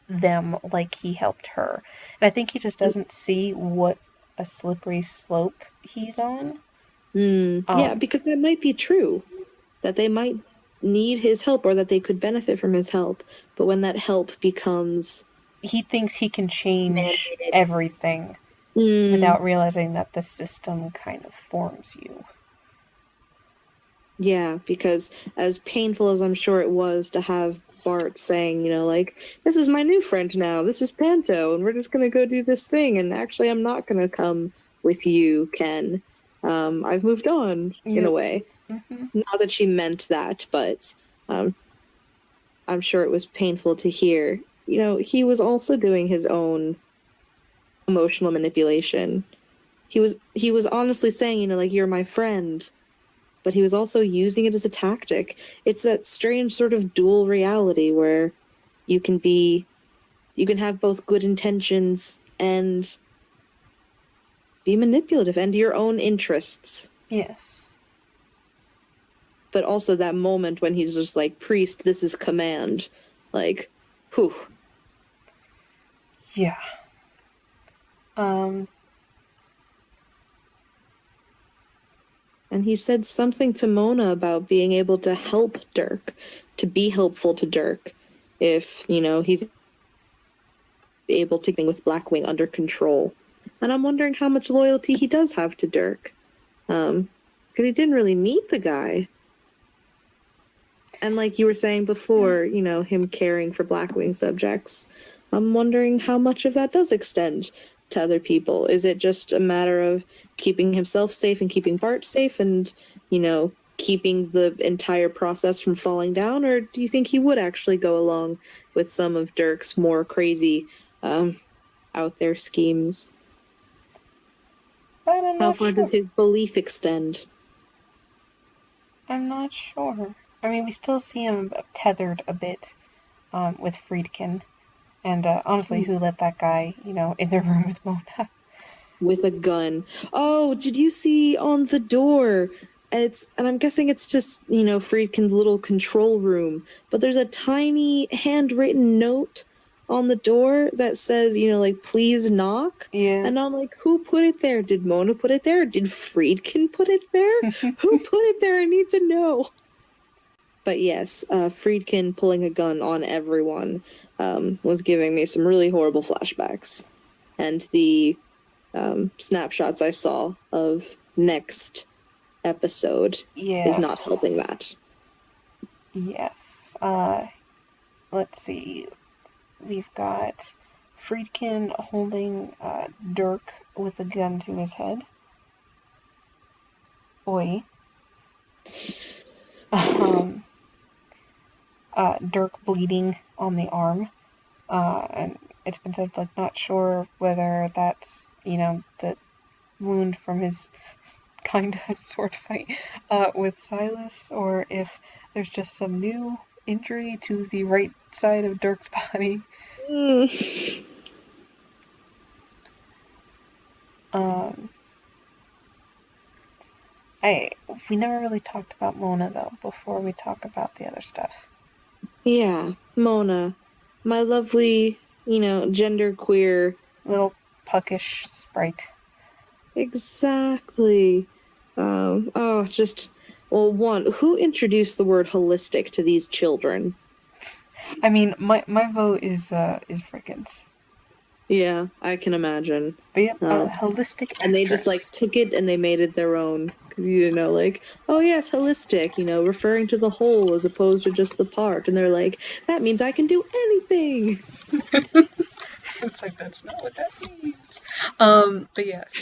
them like he helped her. And I think he just doesn't see what a slippery slope he's on. Yeah, because that might be true. That they might need his help or that they could benefit from his help. But when that help becomes... He thinks he can change mandated. everything without realizing that the system kind of forms you. Yeah, because as painful as I'm sure it was to have Bart saying, you know, like, this is my new friend now, this is Panto, and we're just gonna go do this thing, and actually I'm not gonna come with you, Ken. I've moved on, in a way. Not that she meant that, but I'm sure it was painful to hear. You know, he was also doing his own emotional manipulation. He was honestly saying, you know, like, you're my friend, but he was also using it as a tactic. It's that strange sort of dual reality where you can have both good intentions and be manipulative and your own interests. Yes. But also that moment when he's just like, priest, this is command. Like, whew. Yeah. And he said something to Mona about being able to help Dirk, to be helpful to Dirk, if, you know, he's able to get with Blackwing under control. And I'm wondering how much loyalty he does have to Dirk. Because he didn't really meet the guy. And like you were saying before, you know, him caring for Blackwing subjects, I'm wondering how much of that does extend to other people. Is it just a matter of keeping himself safe and keeping Bart safe and, you know, keeping the entire process from falling down? Or do you think he would actually go along with some of Dirk's more crazy out there schemes? How far does his belief extend? I'm not sure. I mean, we still see him tethered a bit with Friedkin. And honestly, who let that guy, you know, in the room with Mona? With a gun. Oh, did you see on the door? And I'm guessing it's just, you know, Friedkin's little control room. But there's a tiny handwritten note on the door that says, you know, like, please knock. Yeah. And I'm like, who put it there? Did Mona put it there? Did Friedkin put it there? Who put it there? I need to know. But yes, Friedkin pulling a gun on everyone was giving me some really horrible flashbacks. And the snapshots I saw of next episode is not helping that. Yes. Let's see. We've got Friedkin holding Dirk with a gun to his head. Oi. Dirk bleeding on the arm. And it's been said, like, not sure whether that's, you know, the wound from his kind of sword fight with Silas, or if there's just some new injury to the right side of Dirk's body. We never really talked about Mona, though, before we talk about the other stuff. Yeah, Mona. My lovely, you know, genderqueer... little puckish sprite. Exactly. One, who introduced the word holistic to these children? I mean, my vote is Frickin's. Yeah, I can imagine. But yeah, holistic actress. And they just, like, took it and they made it their own. Because, you know, like, oh yes, holistic, you know, referring to the whole as opposed to just the part. And they're like, that means I can do anything! It's like, that's not what that means. But yes,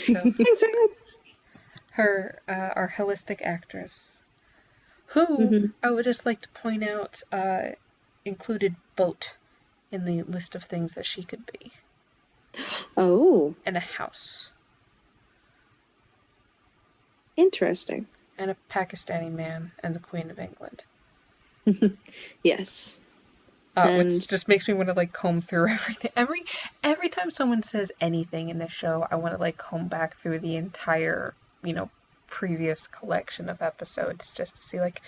so her, our holistic actress, who I would just like to point out, included boat in the list of things that she could be. Oh. And a house. Interesting. And a Pakistani man and the Queen of England. Yes. And which just makes me want to like comb through everything. Every time someone says anything in this show, I want to like comb back through the entire, previous collection of episodes just to see like,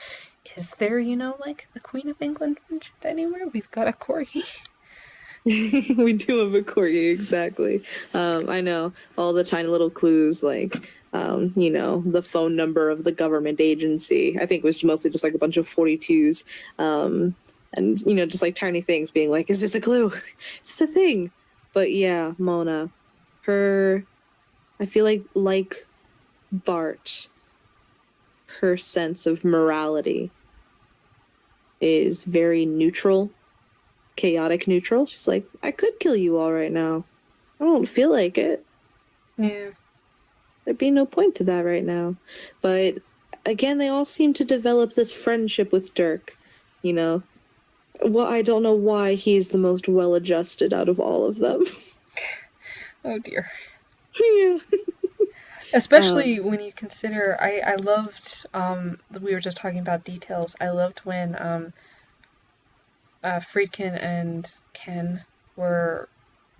is there, like the Queen of England mentioned anywhere? We've got a corgi. we do have a corgi, exactly. I know all the tiny little clues, like the phone number of the government agency. I think it was mostly just like a bunch of 42s, and just like tiny things being like, "Is this a clue? Is this a thing?" But yeah, Mona, I feel like Bart, her sense of morality is very neutral, chaotic neutral. She's like, I could kill you all right now. I don't feel like it. Yeah. There'd be no point to that right now. But again, they all seem to develop this friendship with Dirk. Well, I don't know why he's the most well-adjusted out of all of them. Oh dear. Yeah. Especially when you consider, I loved, we were just talking about details. I loved when Friedkin and Ken were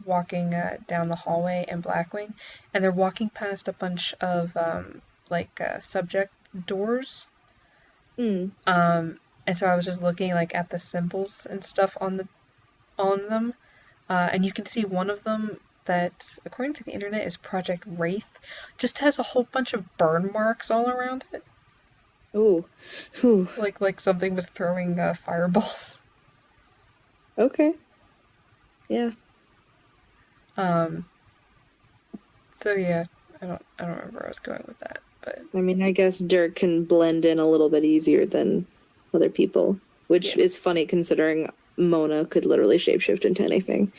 walking down the hallway in Blackwing, and they're walking past a bunch of subject doors. Mm. And so I was just looking like at the symbols and stuff on them, and you can see one of them that, according to the internet, is Project Wraith, just has a whole bunch of burn marks all around it. Ooh. Like something was throwing fireballs. Okay. Yeah. So yeah, I don't remember where I was going with that, but I mean, I guess Dirk can blend in a little bit easier than other people, which is funny considering Mona could literally shapeshift into anything.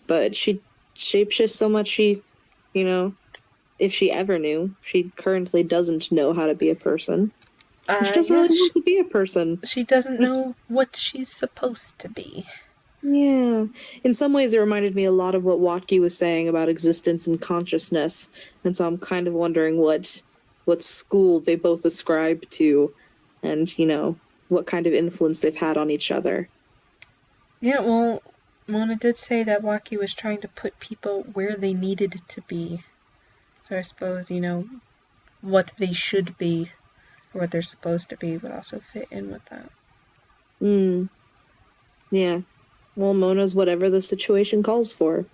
But she shapeshifts so much if she ever knew, she currently doesn't know how to be a person. She doesn't really want to be a person. She doesn't know what she's supposed to be. Yeah. In some ways, it reminded me a lot of what Watke was saying about existence and consciousness. And so I'm kind of wondering what school they both ascribe to and, what kind of influence they've had on each other. Yeah, well, Mona did say that Watke was trying to put people where they needed to be. So I suppose, what they should be or what they're supposed to be would also fit in with that. Yeah. Well, Mona's whatever the situation calls for.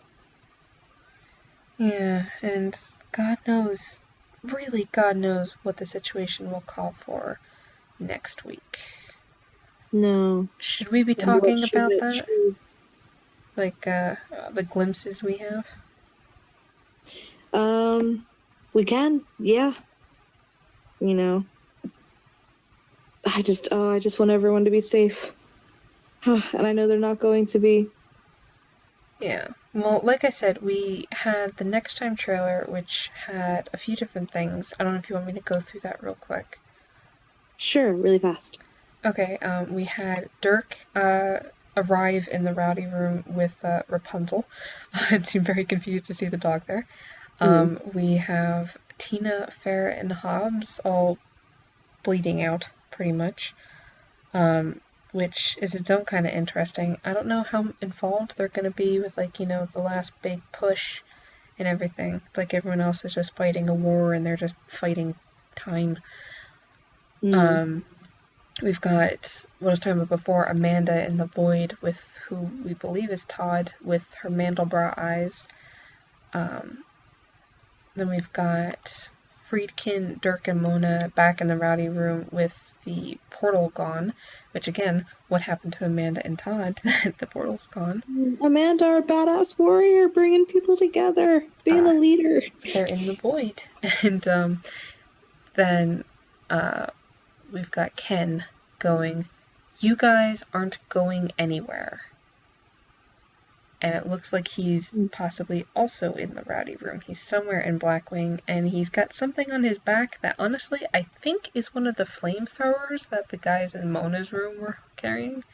Yeah, and God knows, really God knows what the situation will call for next week. No. Should we be talking about that? Like, the glimpses we have? We can, yeah. I just want everyone to be safe. And I know they're not going to be. Yeah. Well, like I said, we had the Next Time trailer, which had a few different things. I don't know if you want me to go through that real quick. Sure, really fast. Okay, we had Dirk arrive in the rowdy room with Rapunzel. I seemed very confused to see the dog there. We have Tina, Farrah, and Hobbs all bleeding out, pretty much. Which is its own kind of interesting. I don't know how involved they're going to be with, the last big push and everything. It's like everyone else is just fighting a war and they're just fighting time. We've got, what I was talking about before, Amanda in the void with who we believe is Todd with her Mandelbrot eyes. Then we've got Friedkin, Dirk, and Mona back in the rowdy room with the portal gone, which again, what happened to Amanda and Todd? The portal's gone. Amanda, our badass warrior, bringing people together, being a leader. They're in the void. And then we've got Ken going, you guys aren't going anywhere. And it looks like he's possibly also in the rowdy room. He's somewhere in Blackwing, and he's got something on his back that honestly I think is one of the flamethrowers that the guys in Mona's room were carrying.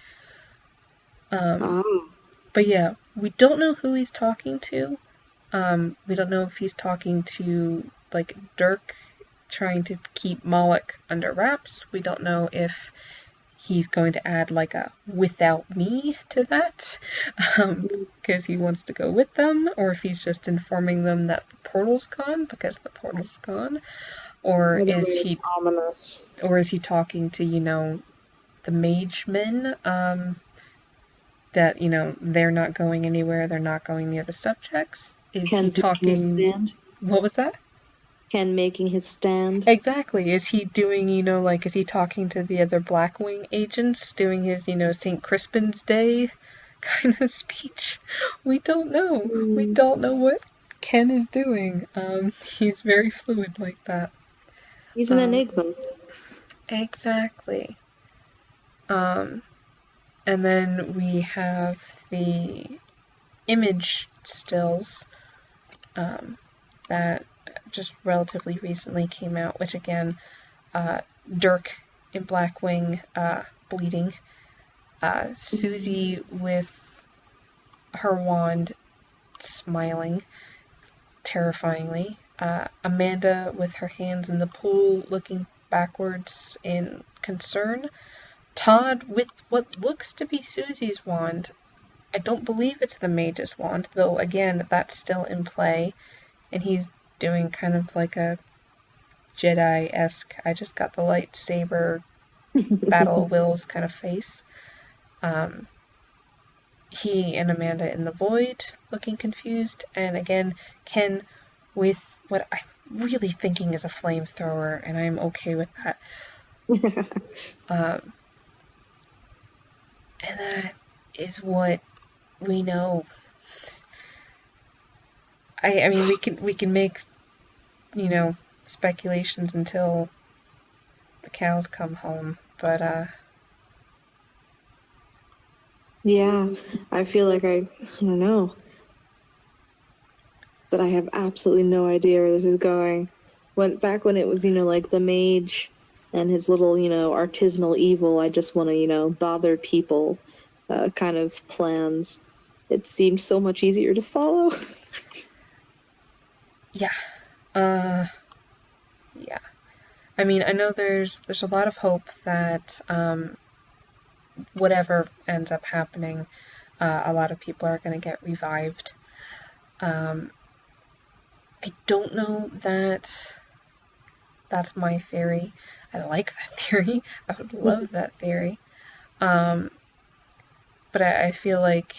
But yeah, we don't know who he's talking to. We don't know if he's talking to, Dirk trying to keep Moloch under wraps. We don't know if he's going to add like a without me to that, because he wants to go with them, or if he's just informing them that the portal's gone because the portal's gone, or is he ominous? Or is he talking to, the mage men, that, they're not going anywhere, they're not going near the subjects? Is Ken's he making his talking... stand. What was that? Ken making his stand. Exactly. Is he doing, is he talking to the other Blackwing agents, doing his, St. Crispin's Day kind of speech? We don't know. We don't know what Ken is doing. He's very fluid like that. He's an enigma. Exactly. And then we have the image stills that just relatively recently came out, which again, Dirk in Blackwing bleeding, Susie with her wand smiling terrifyingly, Amanda with her hands in the pool looking backwards in concern, Todd with what looks to be Susie's wand. I don't believe it's the mage's wand, though again, that's still in play, and he's doing kind of like a Jedi-esque, I just got the lightsaber Battle of Wills kind of face. He and Amanda in the void, looking confused, and again, Ken with what I'm really thinking is a flamethrower, and I'm okay with that. And that is what we know. I mean, we can make, speculations until the cows come home, but yeah, I feel like I don't know. That I have absolutely no idea where this is going. Back when it was, like the mage and his little, artisanal evil, I just want to, bother people kind of plans. It seemed so much easier to follow. Yeah. Yeah. I mean, I know there's a lot of hope that whatever ends up happening, a lot of people are going to get revived. I don't know that that's my theory. I like that theory. I would love that theory. But I feel like,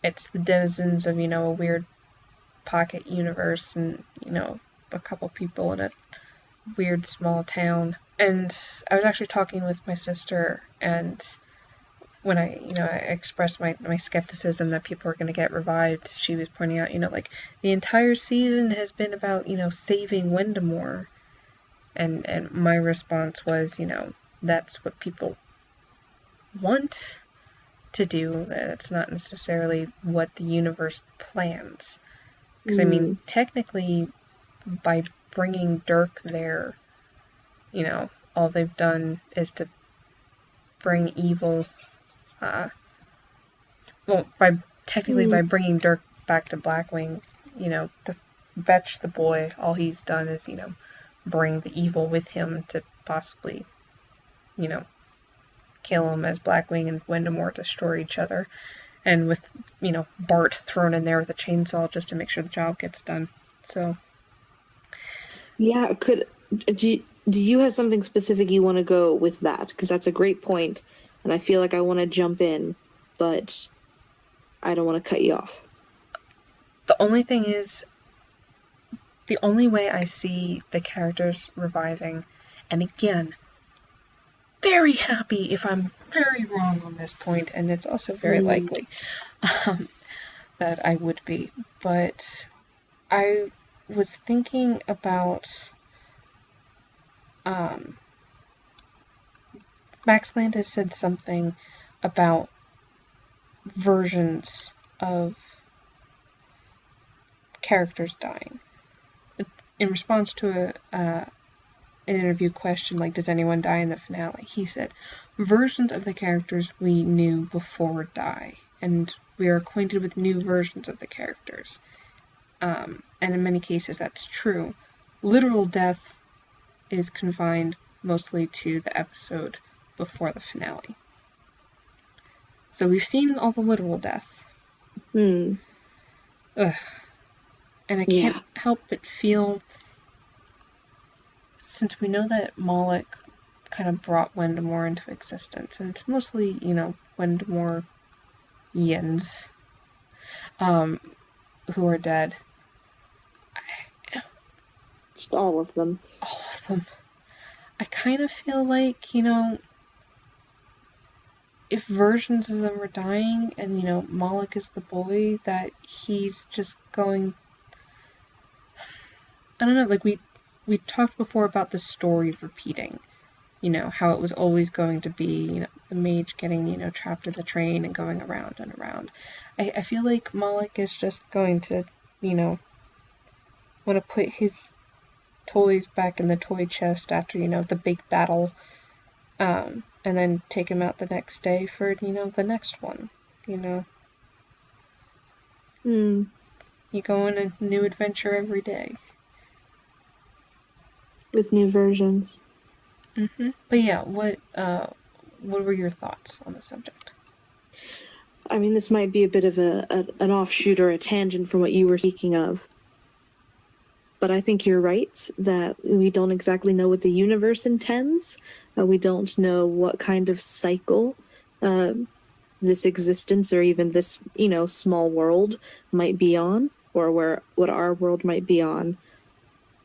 it's the denizens of, a weird pocket universe and, a couple people in a weird small town. And I was actually talking with my sister, and when I expressed my skepticism that people are going to get revived, she was pointing out, like, the entire season has been about, saving Wendamore. And my response was, that's what people want to do. That's not necessarily what the universe plans. Because, I mean, technically, by bringing Dirk there, all they've done is to bring evil, by bringing Dirk back to Blackwing, to fetch the boy, all he's done is, bring the evil with him to possibly, kill him as Blackwing and Wendamore destroy each other. And with, Bart thrown in there with a chainsaw just to make sure the job gets done. So. Yeah, do you have something specific you want to go with that? Because that's a great point, and I feel like I want to jump in, but I don't want to cut you off. The only thing is, the only way I see the characters reviving, and again, very happy if I'm very wrong on this point, and it's also very likely that I would be, but I was thinking about Max Landis said something about versions of characters dying. In response to an interview question, like, does anyone die in the finale? He said, versions of the characters we knew before die, and we are acquainted with new versions of the characters. And in many cases, that's true. Literal death is confined mostly to the episode before the finale. So we've seen all the literal death. Ugh. And I can't help but feel, since we know that Moloch kind of brought Wendemore into existence, and it's mostly, Wendemore Yens who are dead. Just all of them. All of them. I kind of feel like, if versions of them are dying and, Moloch is the boy, that he's just going... I don't know, like we talked before about the story repeating. How it was always going to be, the mage getting, trapped in the train and going around and around. I feel like Moloch is just going to, want to put his toys back in the toy chest after, the big battle, and then take him out the next day for, the next one, You go on a new adventure every day. With new versions. Mm-hmm. But yeah, what were your thoughts on the subject? I mean, this might be a bit of an offshoot or a tangent from what you were speaking of. But I think you're right that we don't exactly know what the universe intends. We don't know what kind of cycle this existence or even this, small world might be on, or what our world might be on.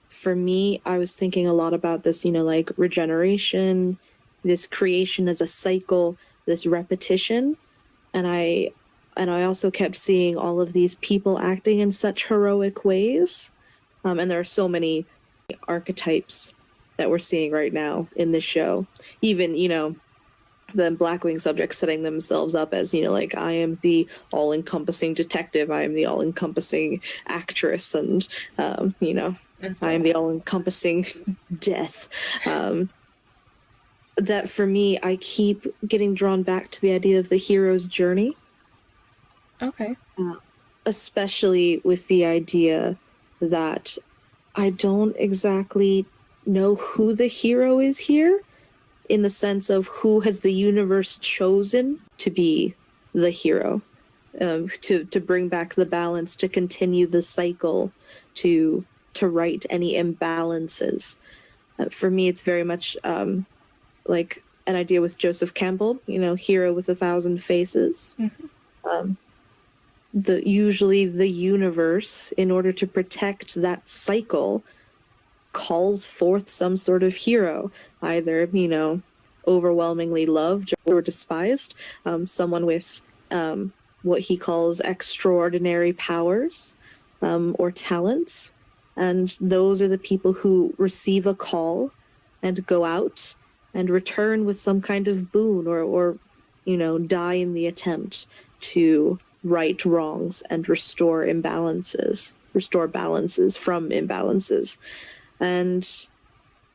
For me, I was thinking a lot about this, like regeneration, this creation as a cycle, this repetition. And I also kept seeing all of these people acting in such heroic ways. And there are so many archetypes that we're seeing right now in this show. Even, the Blackwing subjects setting themselves up as, like, I am the all-encompassing detective, I am the all-encompassing actress, and, I am the all-encompassing death. That for me, I keep getting drawn back to the idea of the hero's journey. Okay. Especially with the idea that I don't exactly know who the hero is here, in the sense of who has the universe chosen to be the hero, to bring back the balance, to continue the cycle, to right any imbalances. For me, it's very much like an idea with Joseph Campbell, hero with 1,000 faces. Mm-hmm. Usually the universe, in order to protect that cycle, calls forth some sort of hero, either, overwhelmingly loved or despised, someone with what he calls extraordinary powers or talents. And those are the people who receive a call and go out and return with some kind of boon or die in the attempt to right wrongs and restore balances from imbalances. And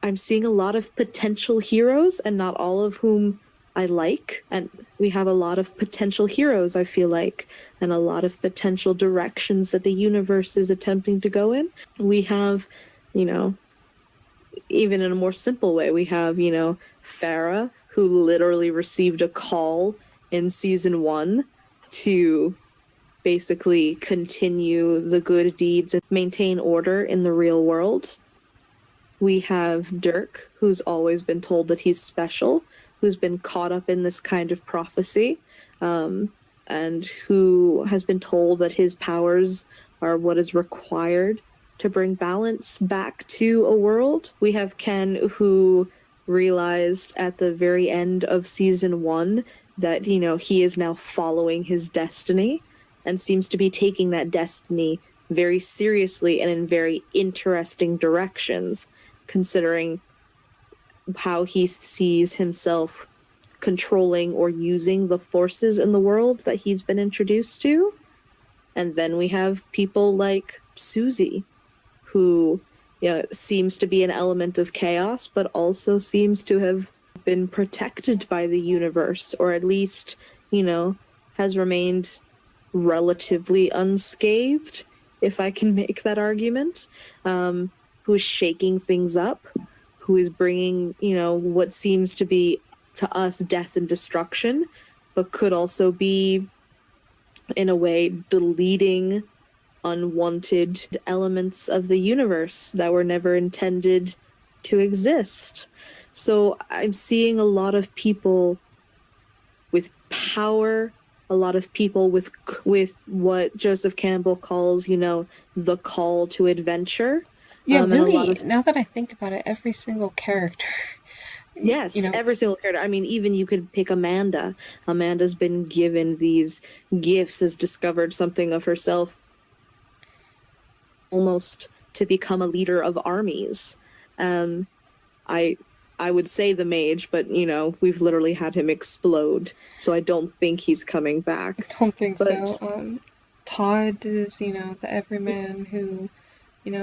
I'm seeing a lot of potential heroes, and not all of whom I like. And we have a lot of potential heroes, I feel like, and a lot of potential directions that the universe is attempting to go in. We have, even in a more simple way, we have, Farah, who literally received a call in season 1 to basically continue the good deeds and maintain order in the real world. We have Dirk, who's always been told that he's special, who's been caught up in this kind of prophecy, and who has been told that his powers are what is required to bring balance back to a world. We have Ken, who realized at the very end of season 1 that, he is now following his destiny and seems to be taking that destiny very seriously and in very interesting directions, considering how he sees himself controlling or using the forces in the world that he's been introduced to. And then we have people like Susie, who seems to be an element of chaos, but also seems to have been protected by the universe, or at least, has remained relatively unscathed, if I can make that argument, who's shaking things up, who is bringing, what seems to be to us death and destruction, but could also be, in a way, deleting unwanted elements of the universe that were never intended to exist. So I'm seeing a lot of people with power, a lot of people with what Joseph Campbell calls, the call to adventure. Yeah, And a lot really, of now that I think about it, every single character, yes, every single character. I mean, even you could pick Amanda. Amanda's been given these gifts, has discovered something of herself, almost to become a leader of armies. I I would say the mage, but we've literally had him explode, so I don't think he's coming I back. don't think so. But Todd is, the everyman who,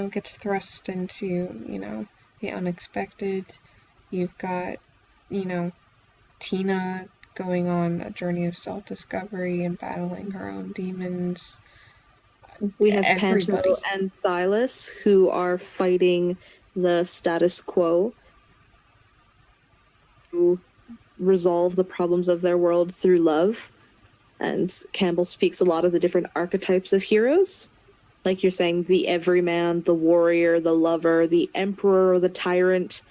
gets thrust into, the unexpected. You've got, you know, Tina going on a journey of self-discovery and battling her own demons. we have Panto Everybody. and Silas who are fighting the status quo to resolve the problems of their world through love. And Campbell speaks a lot of the different archetypes of heroes. Like you're saying, the everyman, the warrior, the lover, the emperor, the tyrant,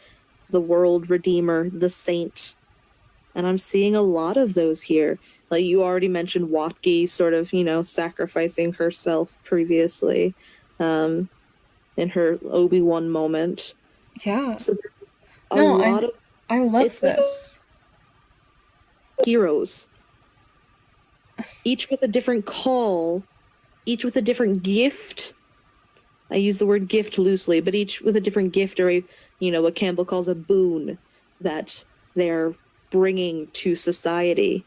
the world redeemer, the saint. And I'm seeing a lot of those here. Like you already mentioned Watki sort of, sacrificing herself previously in her Obi-Wan moment. Yeah. So there's a No, lot of, I love it's like this. heroes, each with a different call, each with a different gift. I use the word gift loosely, but each with a different gift or what Campbell calls a boon that they're bringing to society.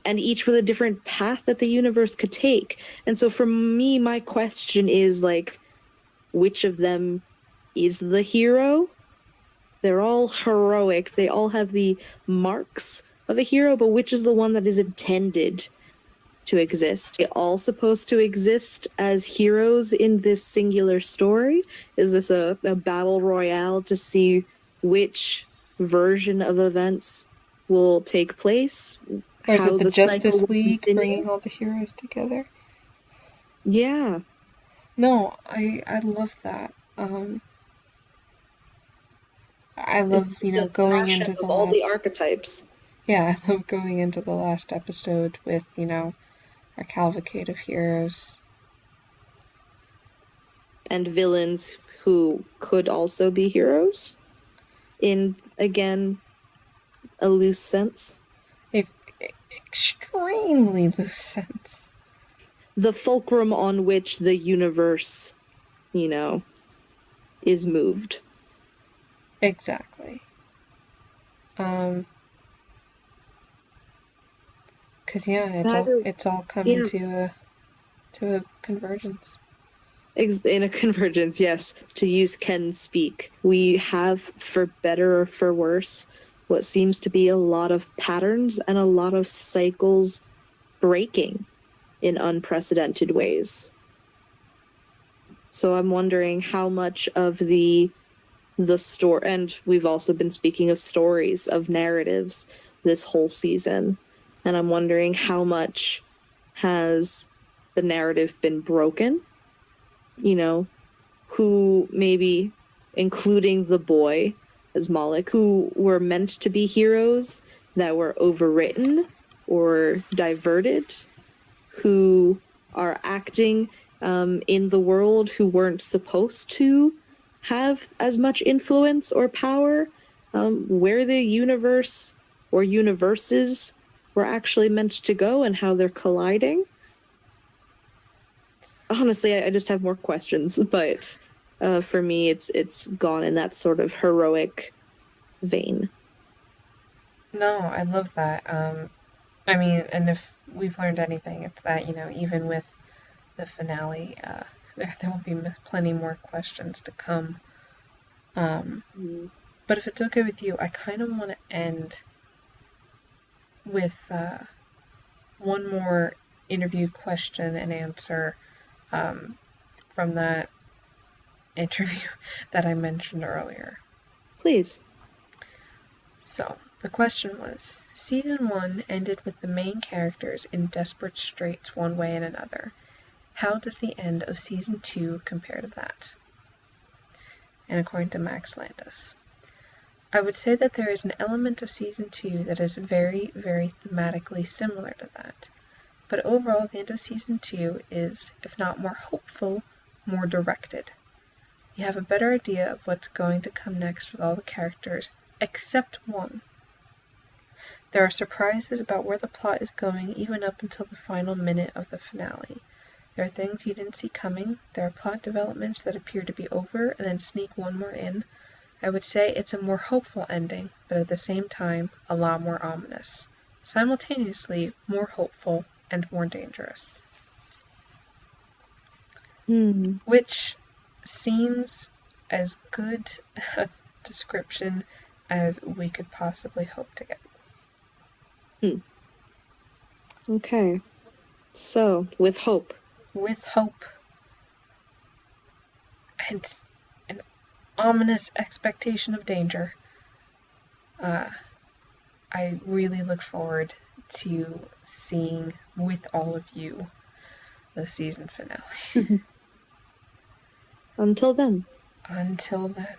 And each with a different path that the universe could take. And so for me, my question is like, which of them is the hero? They're all heroic. They all have the marks of a hero, but which is the one that is intended to exist? Are they all supposed to exist as heroes in this singular story? Is this a battle royale to see which version of events will take place? Or is it How the the cycle Justice will League continue? bringing all the heroes together? Yeah. No, I love that. I It's love, like a going mashup into the of all the last, archetypes yeah, I love going into the last episode with, our cavalcade of heroes. and villains who could also be heroes in, again, a loose sense. A extremely loose sense. The fulcrum on which the universe, is moved. Exactly. Cause yeah, it's all coming Yeah, to a convergence. in a convergence, yes. To use Ken's speak, we have, for better or for worse, what seems to be a lot of patterns and a lot of cycles breaking in unprecedented ways. So I'm wondering how much of the story, and we've also been speaking of stories, of narratives this whole season, and I'm wondering how much has the narrative been broken, who maybe, including the boy as Malik, who were meant to be heroes that were overwritten or diverted, who are acting in the world who weren't supposed to have as much influence or power, where the universe or universes were actually meant to go and how they're colliding. Honestly, I just have more questions, but for me, it's gone in that sort of heroic vein. No, I love that. I mean, and if we've learned anything, it's that, even with the finale, there will be plenty more questions to come. But if it's okay with you, I kind of want to end with one more interview question and answer from that interview that I mentioned earlier. Please. So, the question was, Season 1 ended with the main characters in desperate straits one way and another. How does the end of Season 2 compare to that? And according to Max Landis, I would say that there is an element of Season 2 that is very, very thematically similar to that. But overall, the end of Season 2 is, if not more hopeful, more directed. You have a better idea of what's going to come next with all the characters, except one. There are surprises about where the plot is going even up until the final minute of the finale. There are things you didn't see coming, there are plot developments that appear to be over and then sneak one more in. I would say it's a more hopeful ending, but at the same time, a lot more ominous. Simultaneously, more hopeful and more dangerous. Which seems as good a description as we could possibly hope to get. Okay. So, with hope. With hope. And an ominous expectation of danger. I really look forward to seeing with all of you the season finale. Until then. Until then.